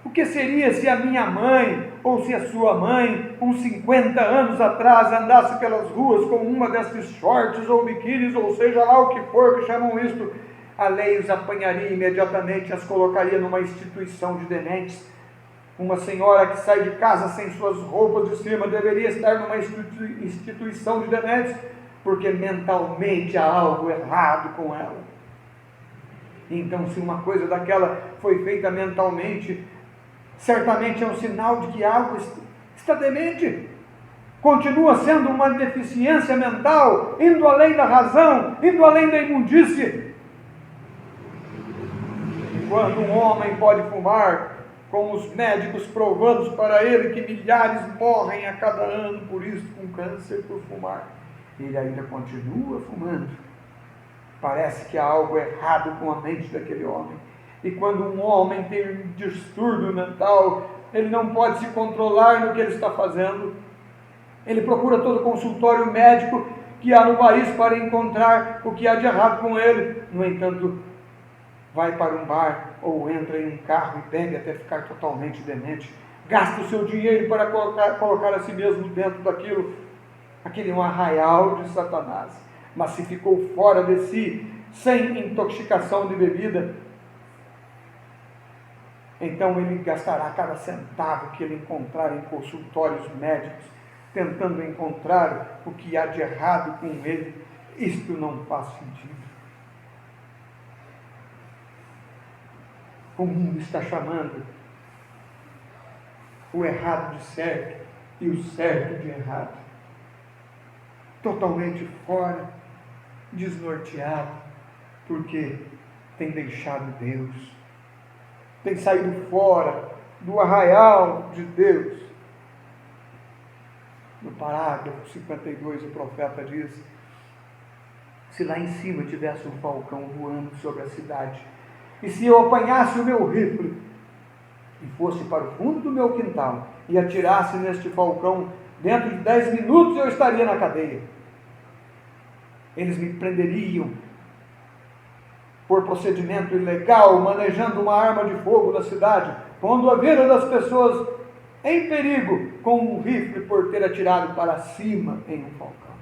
O que seria se a minha mãe, ou se a sua mãe, uns 50 anos atrás, andasse pelas ruas com uma desses shorts ou biquínis, ou seja lá o que for que chamam isto? A lei os apanharia imediatamente, as colocaria numa instituição de dementes. Uma senhora que sai de casa sem suas roupas de cima deveria estar numa instituição de dementes, porque mentalmente há algo errado com ela. Então, se uma coisa daquela foi feita mentalmente, certamente é um sinal de que algo está demente. Continua sendo uma deficiência mental, indo além da razão, indo além da imundície. quando um homem pode fumar, com os médicos provando para ele que milhares morrem a cada ano por isso, com câncer por fumar, ele ainda continua fumando. Parece que há algo errado com a mente daquele homem. E quando um homem tem um distúrbio mental, ele não pode se controlar no que ele está fazendo. Ele procura todo consultório médico que há no país para encontrar o que há de errado com ele. No entanto, vai para um bar ou entra em um carro e bebe até ficar totalmente demente. Gasta o seu dinheiro para colocar a si mesmo dentro daquilo. Aquele é um arraial de Satanás. Mas se ficou fora de si, sem intoxicação de bebida, então ele gastará cada centavo que ele encontrar em consultórios médicos, tentando encontrar o que há de errado com ele. Isto não faz sentido. O mundo está chamando o errado de certo e o certo de errado. Totalmente fora, desnorteado, porque tem deixado Deus, tem saído fora do arraial de Deus. No parágrafo 52, o profeta diz: se lá em cima tivesse um falcão voando sobre a cidade, e se eu apanhasse o meu rifle e fosse para o fundo do meu quintal e atirasse neste falcão, dentro de 10 minutos eu estaria na cadeia. Eles me prenderiam por procedimento ilegal, manejando uma arma de fogo na cidade, pondo a vida das pessoas em perigo com um rifle por ter atirado para cima em um falcão.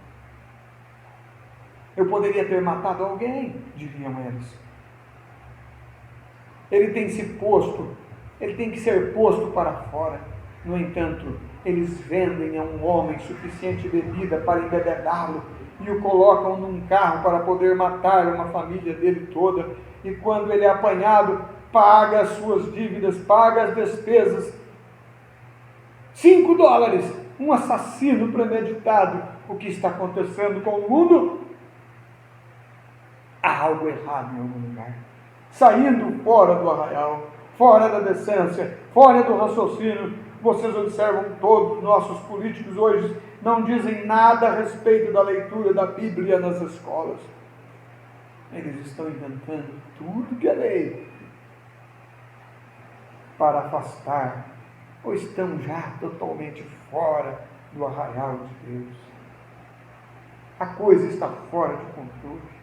Eu poderia ter matado alguém, diriam eles. Ele tem se posto, ele tem que ser posto para fora. No entanto, eles vendem a um homem suficiente bebida para embebedá-lo e o colocam num carro para poder matar uma família dele toda. E quando ele é apanhado, paga as suas dívidas, paga as despesas. $5, um assassino premeditado. O que está acontecendo com o mundo? Há algo errado em algum lugar. Saindo fora do arraial, fora da decência, fora do raciocínio. Vocês observam, todos os nossos políticos hoje não dizem nada a respeito da leitura da Bíblia nas escolas. Eles estão inventando tudo que é lei para afastar, ou estão já totalmente fora do arraial de Deus. A coisa está fora de controle.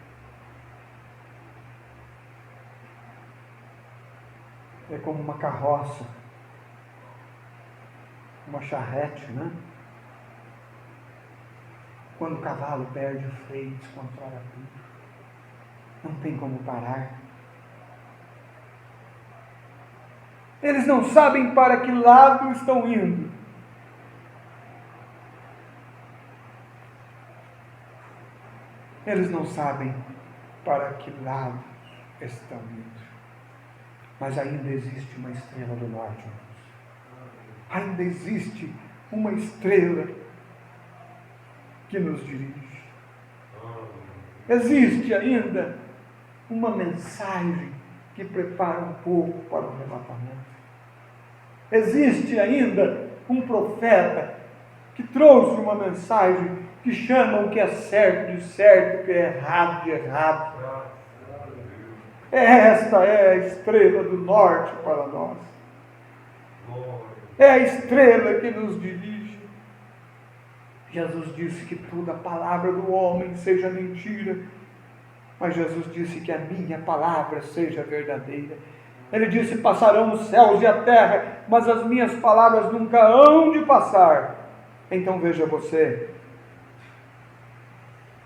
É como uma carroça, uma charrete, né? Quando o cavalo perde o freio, descontrola tudo. Não tem como parar. Eles não sabem para que lado estão indo. Eles não sabem para que lado estão indo. Mas ainda existe uma estrela do norte. Ainda existe uma estrela que nos dirige. Existe ainda uma mensagem que prepara um povo para o arrebatamento. Existe ainda um profeta que trouxe uma mensagem que chama o que é certo de certo, o que é errado de errado. Esta é a estrela do norte para nós. É a estrela que nos dirige. Jesus disse que toda palavra do homem seja mentira, mas Jesus disse que a minha palavra seja verdadeira. Ele disse: passarão os céus e a terra, mas as minhas palavras nunca hão de passar. Então veja você,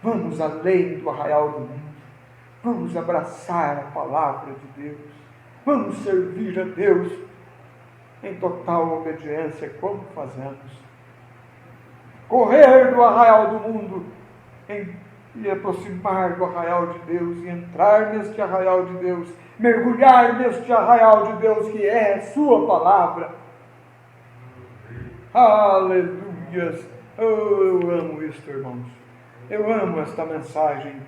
vamos além do arraial do mundo, vamos abraçar a palavra de Deus, vamos servir a Deus em total obediência, como fazemos. Correr do arraial do mundo e aproximar do arraial de Deus, e entrar neste arraial de Deus, mergulhar neste arraial de Deus que é a sua palavra. Aleluias! Oh, eu amo isto, irmãos. Eu amo esta mensagem.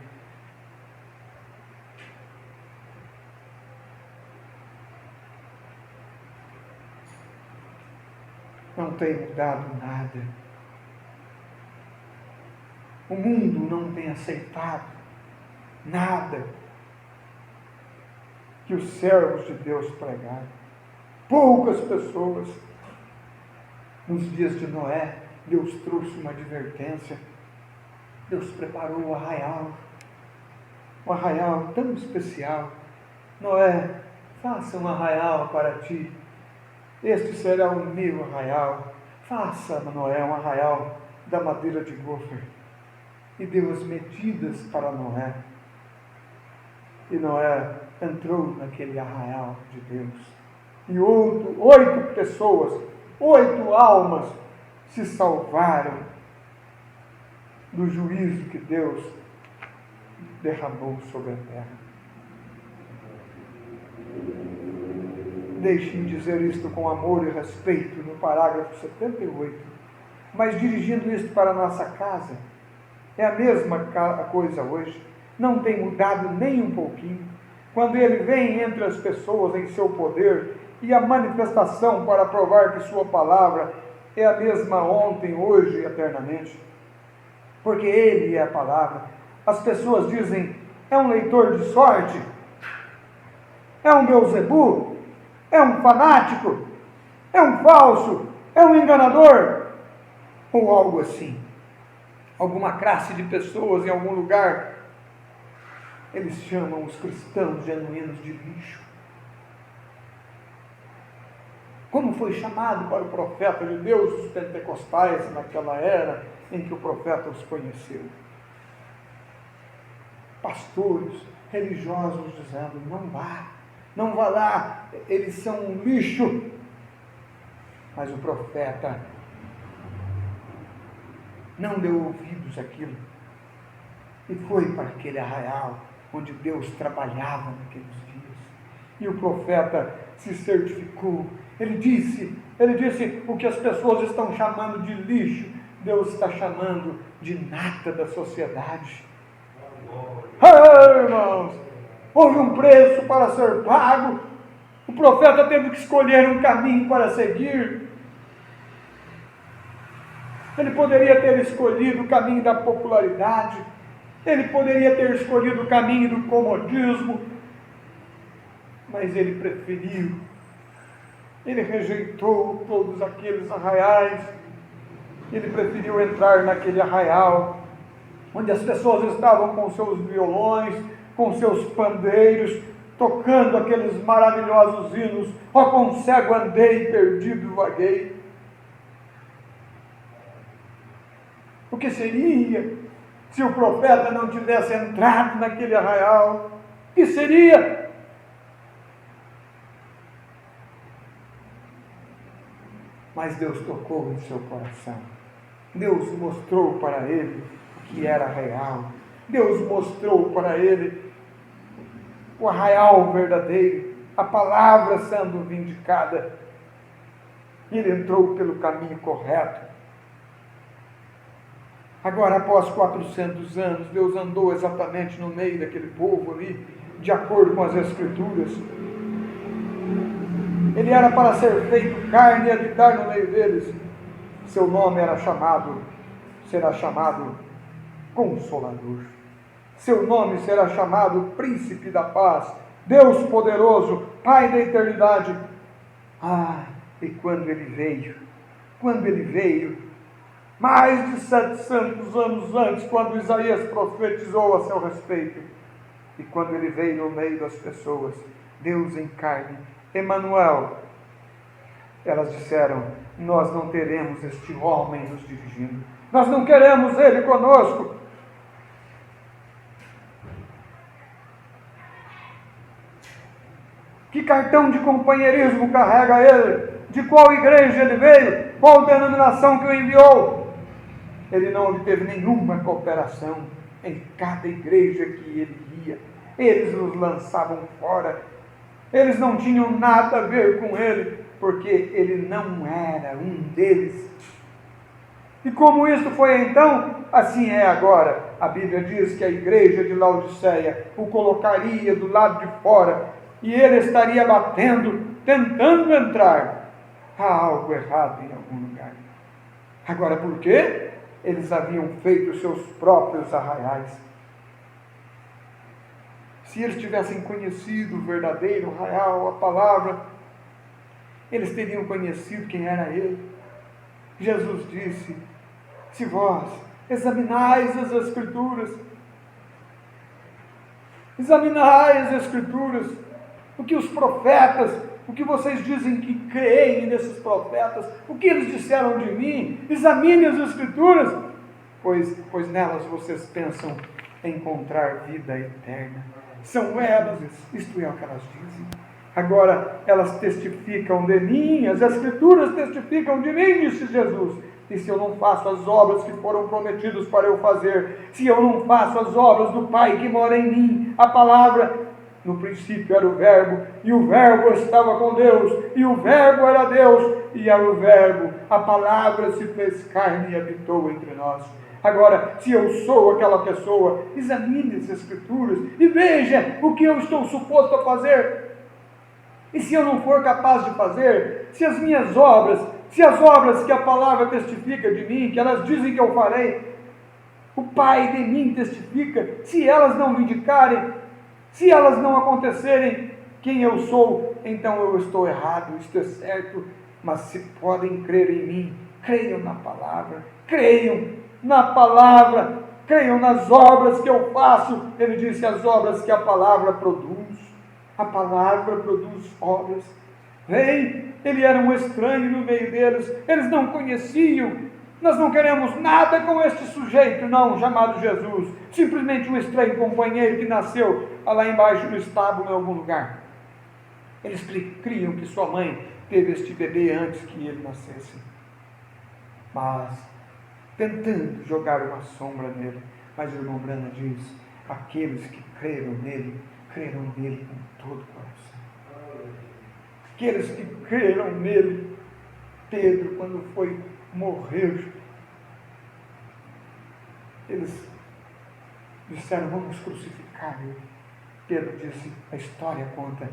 não tem mudado nada. O mundo não tem aceitado nada que os servos de Deus pregaram. Poucas pessoas. Nos dias de Noé, Deus trouxe uma advertência. Deus preparou um arraial tão especial. Noé, faça um arraial para ti. Este será o meu arraial. Faça, Noé, um arraial da madeira de gofer. E deu as medidas para Noé. E Noé entrou naquele arraial de Deus. E 8 pessoas, 8 almas se salvaram do juízo que Deus derramou sobre a terra. Deixe-me dizer isto com amor e respeito no parágrafo 78, mas dirigindo isto para a nossa casa, é a mesma coisa hoje, não tem mudado nem um pouquinho. Quando ele vem entre as pessoas em seu poder, e a manifestação para provar que sua palavra é a mesma ontem, hoje e eternamente, porque ele é a palavra. As pessoas dizem, é um leitor de sorte, é um Beuzebu, é um fanático, é um falso, é um enganador, ou algo assim. Alguma classe de pessoas em algum lugar, eles chamam os cristãos genuínos de lixo. Como foi chamado para o profeta de Deus, os pentecostais, naquela era em que o profeta os conheceu. Pastores religiosos dizendo, não vá lá, eles são um lixo. Mas o profeta não deu ouvidos àquilo e foi para aquele arraial onde Deus trabalhava naqueles dias. E o profeta se certificou. Ele disse o que as pessoas estão chamando de lixo, Deus está chamando de nata da sociedade. Irmãos, houve um preço para ser pago. O profeta teve que escolher um caminho para seguir. Ele poderia ter escolhido o caminho da popularidade. Ele poderia ter escolhido o caminho do comodismo. Mas ele preferiu. Ele rejeitou todos aqueles arraiais. Ele preferiu entrar naquele arraial onde as pessoas estavam com seus violões, com seus pandeiros, tocando aqueles maravilhosos hinos. Ó, com cego andei, perdido vaguei. O que seria se o profeta não tivesse entrado naquele arraial? O que seria? Mas Deus tocou em seu coração. Deus mostrou para ele o que era real. Deus mostrou para ele o arraial verdadeiro, a palavra sendo vindicada. Ele entrou pelo caminho correto. Agora, após 400 anos, Deus andou exatamente no meio daquele povo ali, de acordo com as Escrituras. Ele era para ser feito carne e habitar no meio deles. Seu nome será chamado Consolador. Seu nome será chamado Príncipe da Paz, Deus poderoso, Pai da eternidade. E quando ele veio, mais de 700 anos antes, quando Isaías profetizou a seu respeito, e quando ele veio no meio das pessoas, Deus em carne, Emanuel, elas disseram, nós não teremos este homem nos dirigindo, nós não queremos ele conosco. Que cartão de companheirismo carrega ele? De qual igreja ele veio? Qual denominação que o enviou? Ele não obteve nenhuma cooperação em cada igreja que ele ia. Eles os lançavam fora. Eles não tinham nada a ver com ele, porque ele não era um deles. E como isso foi então, assim é agora. A Bíblia diz que a igreja de Laodiceia o colocaria do lado de fora, e ele estaria batendo, tentando entrar. Há algo errado em algum lugar. Agora, por quê? Eles haviam feito os seus próprios arraiais. Se eles tivessem conhecido o verdadeiro arraial, a palavra, eles teriam conhecido quem era ele. Jesus disse: se vós examinais as Escrituras, o que os profetas, o que vocês dizem que creem nesses profetas, o que eles disseram de mim, examine as Escrituras, pois nelas vocês pensam encontrar vida eterna. São elas, isto é o que elas dizem. Agora elas testificam de mim, as Escrituras testificam de mim, disse Jesus. E se eu não faço as obras que foram prometidas para eu fazer, se eu não faço as obras do Pai que mora em mim, a palavra, no princípio era o Verbo, e o Verbo estava com Deus, e o Verbo era Deus, e era o Verbo, a palavra se fez carne e habitou entre nós. Agora, se eu sou aquela pessoa, examine as Escrituras e veja o que eu estou suposto a fazer. E se eu não for capaz de fazer, se as minhas obras, se as obras que a palavra testifica de mim, que elas dizem que eu farei, o Pai de mim testifica, se elas não me indicarem, se elas não acontecerem, quem eu sou, então eu estou errado, isto é certo. Mas se podem crer em mim, creiam na palavra, creiam na palavra, creiam nas obras que eu faço. Ele disse: as obras que a palavra produz. A palavra produz obras. Vem, ele era um estranho no meio deles, eles não conheciam. Nós não queremos nada com este sujeito, não, chamado Jesus. Simplesmente um estranho companheiro que nasceu lá embaixo no estábulo em algum lugar. Eles criam que sua mãe teve este bebê antes que ele nascesse. Mas, tentando jogar uma sombra nele, mas o irmão Branham diz: aqueles que creram nele com todo o coração. Aqueles que creram nele, Pedro, quando foi morrer, eles disseram: vamos crucificar ele. Pedro disse, a história conta,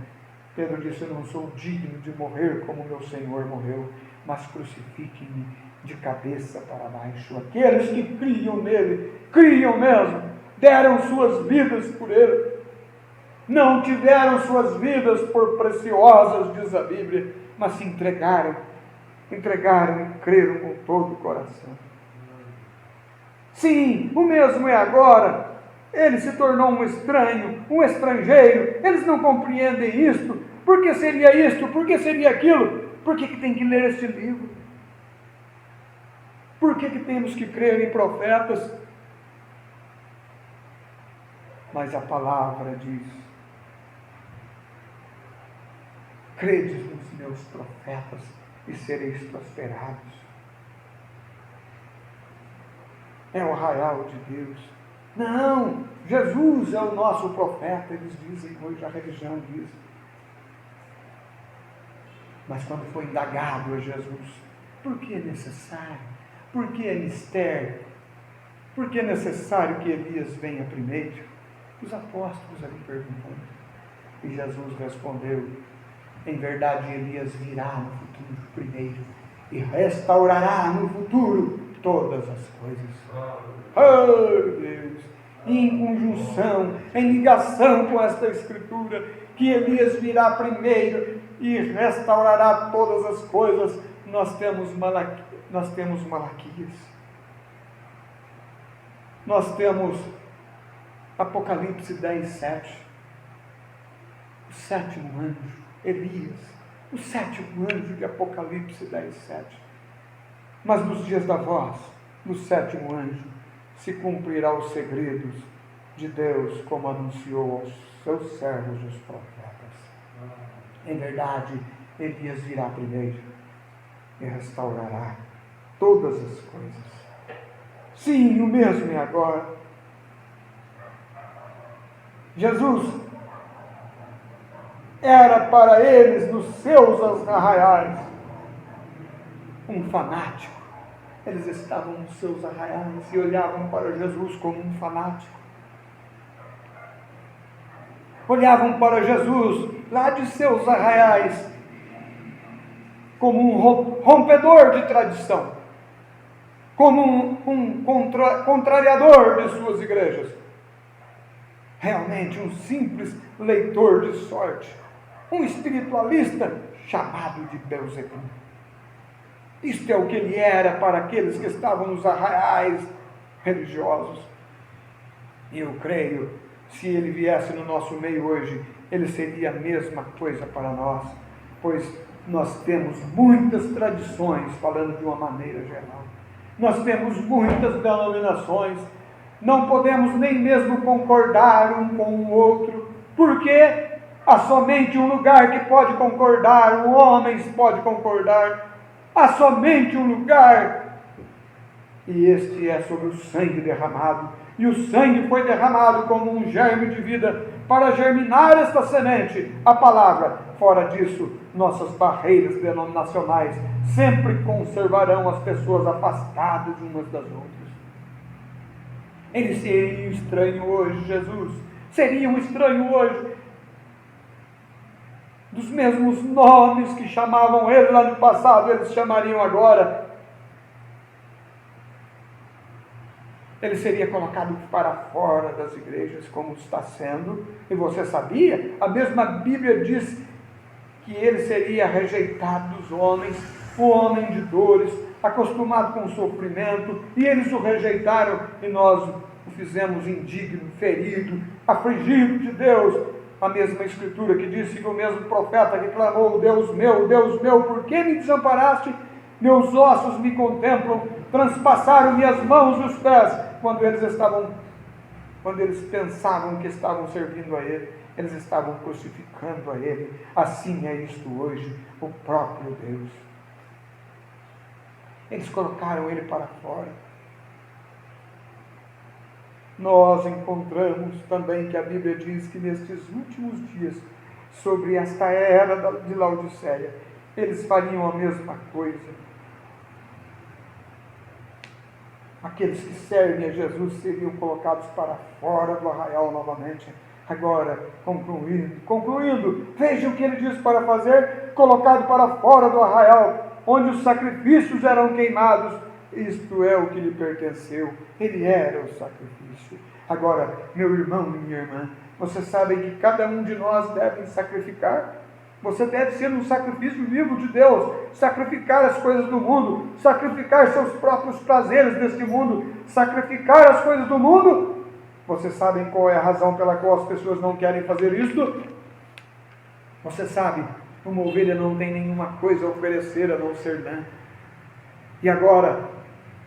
Pedro disse: eu não sou digno de morrer como meu Senhor morreu, mas crucifique-me de cabeça para baixo. Aqueles que criam nele, criam mesmo, deram suas vidas por ele, não tiveram suas vidas por preciosas, diz a Bíblia, mas se entregaram e creram com todo o coração. Sim, o mesmo é agora. Ele se tornou um estranho, um estrangeiro. Eles não compreendem isto. Por que seria isto? Por que seria aquilo? Por que tem que ler este livro? Por que temos que crer em profetas? Mas a palavra diz: credes nos meus profetas e sereis prosperados. É o arraial de Deus. Não, Jesus é o nosso profeta, eles dizem, hoje a religião diz. Mas quando foi indagado a Jesus, por que é necessário? Por que é mistério? Por que é necessário que Elias venha primeiro? Os apóstolos ali perguntando. E Jesus respondeu: em verdade, Elias virá no futuro primeiro e restaurará no futuro todas as coisas. Oh, Deus! Em conjunção, em ligação com esta Escritura, que Elias virá primeiro e restaurará todas as coisas, nós temos Malaquias, nós temos Apocalipse 10:7, o sétimo anjo, Elias, o sétimo anjo de Apocalipse 10:7. Mas nos dias da voz, no sétimo anjo, se cumprirá os segredos de Deus, como anunciou aos seus servos os profetas. Em verdade, Elias virá primeiro e restaurará todas as coisas. Sim, o mesmo é agora. Jesus era para eles, nos seus arraiais, um fanático. Eles estavam nos seus arraiais e olhavam para Jesus como um fanático. Olhavam para Jesus lá de seus arraiais como um rompedor de tradição, como um contrariador de suas igrejas. Realmente um simples leitor de sorte, um espiritualista chamado de Beelzebub. Isto é o que ele era para aqueles que estavam nos arraiais religiosos. E eu creio, se ele viesse no nosso meio hoje, ele seria a mesma coisa para nós, pois nós temos muitas tradições, falando de uma maneira geral. Nós temos muitas denominações, não podemos nem mesmo concordar um com o outro, porque há somente um lugar que pode concordar, o homem pode concordar, há somente um lugar, e este é sobre o sangue derramado, e o sangue foi derramado como um germe de vida, para germinar esta semente, a palavra. Fora disso, nossas barreiras denominacionais sempre conservarão as pessoas afastadas umas das outras. Ele seria um estranho hoje, Jesus, seria um estranho hoje, dos mesmos nomes que chamavam ele lá no passado, eles chamariam agora. Ele seria colocado para fora das igrejas, como está sendo, e você sabia? A mesma Bíblia diz que ele seria rejeitado dos homens, o homem de dores, acostumado com o sofrimento, e eles o rejeitaram, e nós o fizemos indigno, ferido, afligido de Deus. A mesma escritura que disse que o mesmo profeta que clamou: Deus meu, por que me desamparaste? Meus ossos me contemplam, transpassaram-me as mãos e os pés. Quando eles pensavam que estavam servindo a Ele, eles estavam crucificando a Ele. Assim é isto hoje, o próprio Deus. Eles colocaram Ele para fora. Nós encontramos também que a Bíblia diz que nestes últimos dias, sobre esta era de Laodiceia, eles fariam a mesma coisa. Aqueles que servem a Jesus seriam colocados para fora do arraial novamente. Agora, concluindo, veja o que ele diz para fazer: colocado para fora do arraial, onde os sacrifícios eram queimados. Isto é o que lhe pertenceu, ele era o sacrifício. Agora, meu irmão e minha irmã, você sabe que cada um de nós deve sacrificar. Você deve ser um sacrifício vivo de Deus, sacrificar as coisas do mundo, sacrificar seus próprios prazeres deste mundo, sacrificar as coisas do mundo. Vocês sabem qual é a razão pela qual as pessoas não querem fazer isto? Você sabe, uma ovelha não tem nenhuma coisa a oferecer a não ser lã. E agora,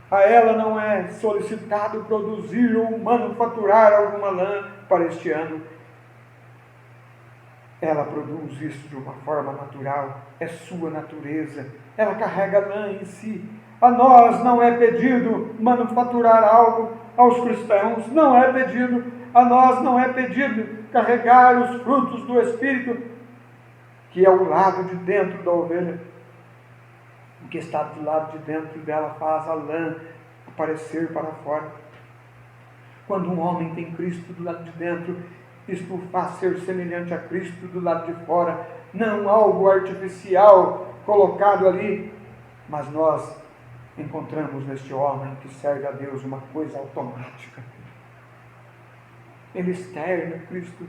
a ela não é solicitado produzir ou manufaturar alguma lã para este ano. Ela produz isso de uma forma natural, é sua natureza, ela carrega lã em si. A nós não é pedido manufaturar algo, aos cristãos não é pedido, a nós não é pedido carregar os frutos do Espírito, que é o lado de dentro da ovelha. O que está do lado de dentro dela faz a lã aparecer para fora. Quando um homem tem Cristo do lado de dentro, isto o faz ser semelhante a Cristo do lado de fora, não algo artificial colocado ali, mas nós encontramos neste homem que serve a Deus uma coisa automática. Ele externa Cristo.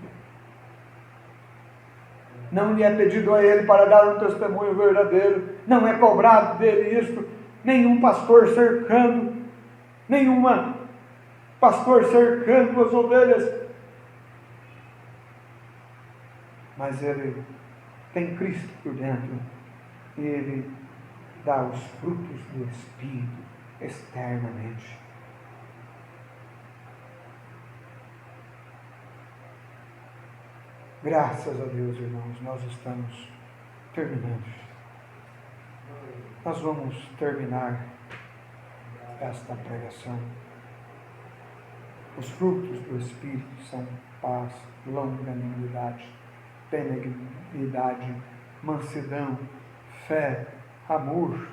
Não lhe é pedido a ele para dar um testemunho verdadeiro, não é cobrado dele isto, nenhum pastor cercando as ovelhas. Mas ele tem Cristo por dentro e ele dá os frutos do Espírito externamente. Graças a Deus, irmãos, nós estamos terminando. Nós vamos terminar esta pregação. Os frutos do Espírito são paz, longanimidade, benignidade, mansidão, fé, amor,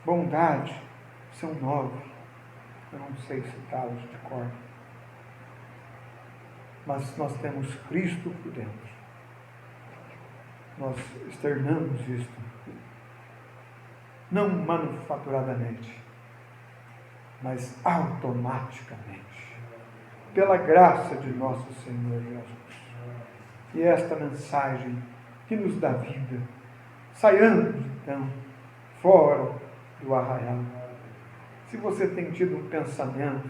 bondade. São 9. Eu não sei citá-los de cor. Mas nós temos Cristo por dentro. Nós externamos isto. não manufaturadamente, mas automaticamente, pela graça de nosso Senhor Jesus. E esta mensagem que nos dá vida, saiamos então fora do arraial. Se você tem tido um pensamento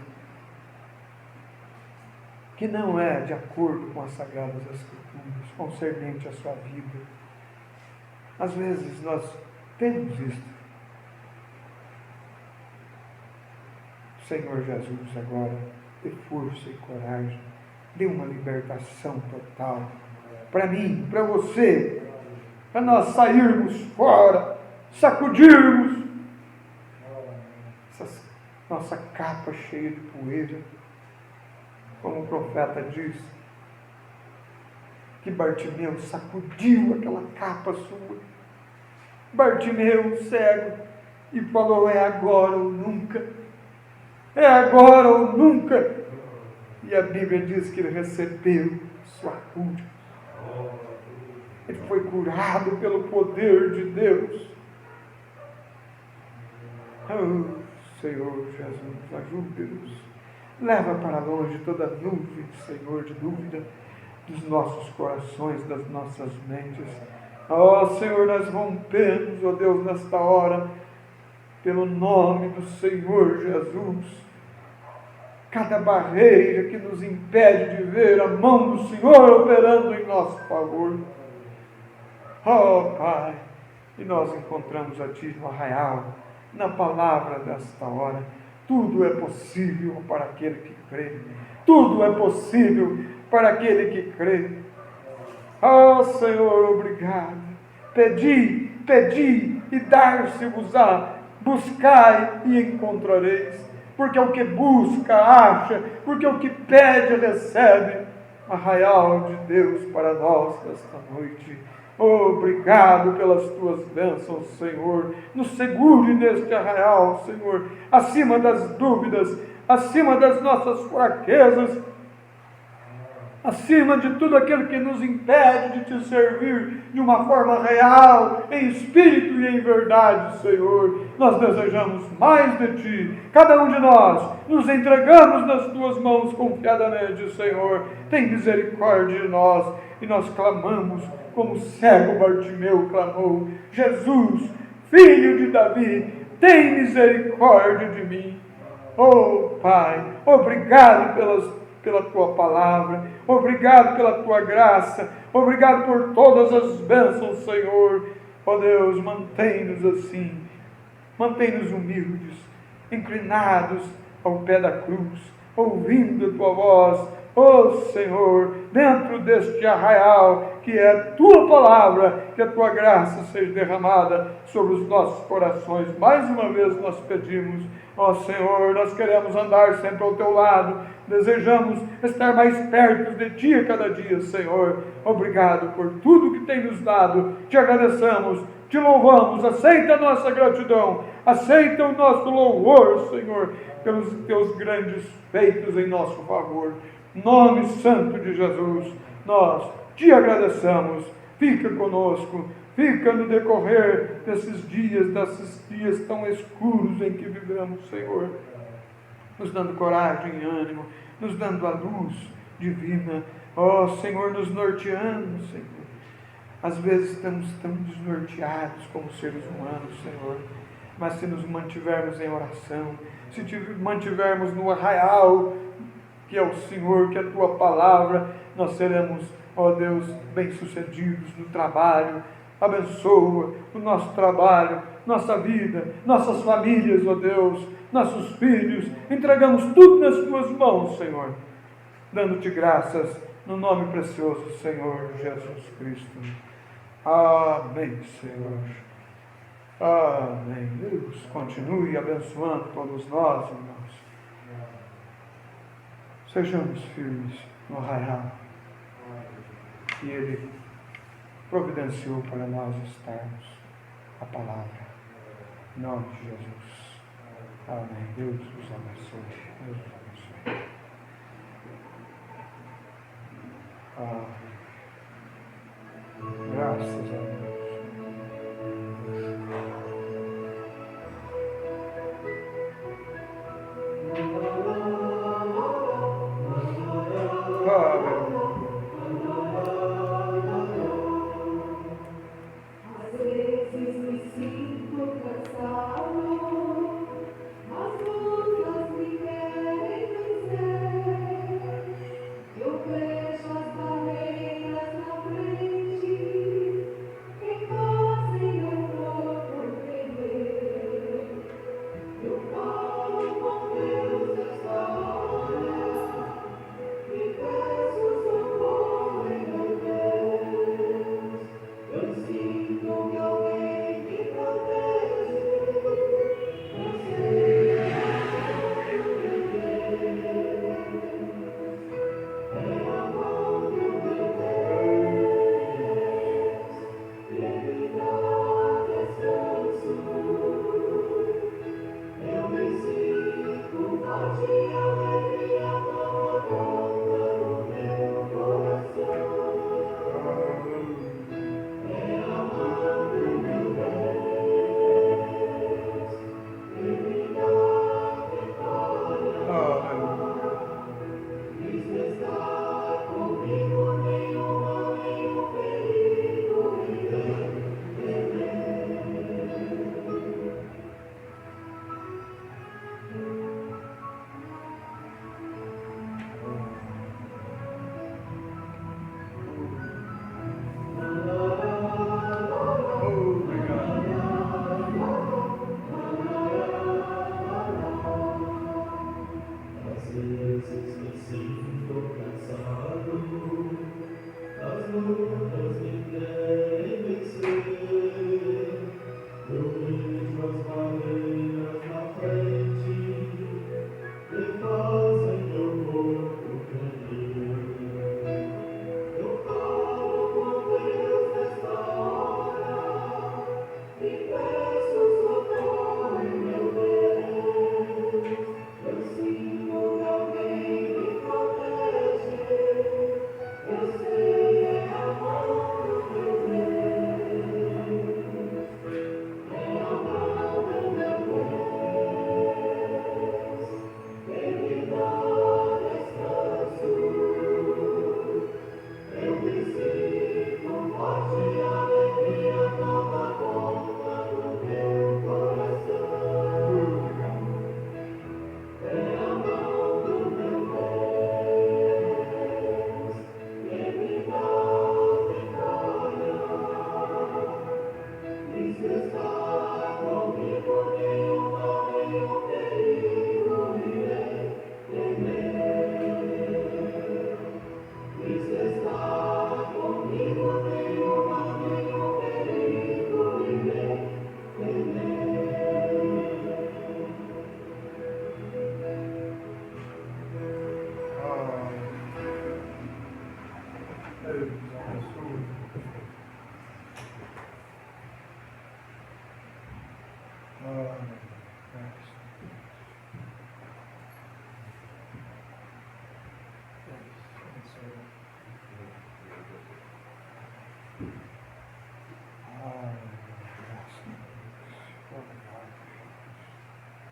que não é de acordo com as Sagradas Escrituras, concernente à sua vida, às vezes nós temos isto. Senhor Jesus, agora, dê força e coragem, dê uma libertação total para mim, para você, para nós sairmos fora, sacudirmos essa nossa capa cheia de poeira, como o profeta diz, que Bartimeu sacudiu aquela capa sua. Bartimeu, cego, e falou: é agora ou nunca. É agora ou nunca. E a Bíblia diz que ele recebeu sua cura. Ele foi curado pelo poder de Deus. Oh, Senhor Jesus, ajude-nos. Leva para longe toda nuvem, Senhor, de dúvida dos nossos corações, das nossas mentes. Oh, Senhor, nós rompemos, oh Deus, nesta hora, pelo nome do Senhor Jesus, cada barreira que nos impede de ver a mão do Senhor operando em nosso favor. Oh, Pai, e nós encontramos a Ti no arraial, na palavra desta hora. Tudo é possível para aquele que crê. Tudo é possível para aquele que crê. Oh, Senhor, obrigado. Pedi, pedi e dar-se-vos-á. Buscai e encontrareis. Porque o que busca, acha. Porque o que pede, recebe. Arraial de Deus para nós nesta noite. Obrigado pelas tuas bênçãos, Senhor. Nos segure neste arraial, Senhor, acima das dúvidas, acima das nossas fraquezas, acima de tudo aquilo que nos impede de te servir de uma forma real, em espírito e em verdade, Senhor. Nós desejamos mais de Ti. Cada um de nós nos entregamos nas Tuas mãos confiadamente, Senhor. Tem misericórdia de nós. E nós clamamos como o cego Bartimeu clamou: Jesus, filho de Davi, tem misericórdia de mim. Oh, Pai, obrigado pela Tua palavra, obrigado pela Tua graça, obrigado por todas as bênçãos, Senhor. Oh Deus, mantém-nos assim, mantém-nos humildes, inclinados ao pé da cruz, ouvindo a Tua voz. Oh Senhor, dentro deste arraial que é a Tua palavra, que a Tua graça seja derramada sobre os nossos corações. Mais uma vez nós pedimos, ó Senhor, nós queremos andar sempre ao Teu lado, desejamos estar mais perto de Ti a cada dia, Senhor. Obrigado por tudo que tem nos dado, te agradecemos, te louvamos, aceita a nossa gratidão, aceita o nosso louvor, Senhor, pelos Teus grandes feitos em nosso favor. Nome santo de Jesus, nós te agradecemos. Fica conosco, fica no decorrer desses dias tão escuros em que vivemos, Senhor, nos dando coragem e ânimo, nos dando a luz divina, ó Senhor, nos norteando, Senhor. Às vezes estamos tão desnorteados como seres humanos, Senhor, mas se nos mantivermos em oração, se te mantivermos no arraial, que é o Senhor, que é a Tua palavra, nós seremos, ó Deus, bem-sucedidos no trabalho. Abençoa o nosso trabalho, nossa vida, nossas famílias, ó Deus, nossos filhos. Entregamos tudo nas Tuas mãos, Senhor, dando-Te graças no nome precioso, Senhor Jesus Cristo. Amém, Senhor. Amém. Deus continue abençoando todos nós, irmãos. Sejamos firmes no arraial que Ele providenciou para nós estarmos. A palavra. Em nome de Jesus. Amém. Deus os abençoe. Deus os abençoe. Graças a Deus.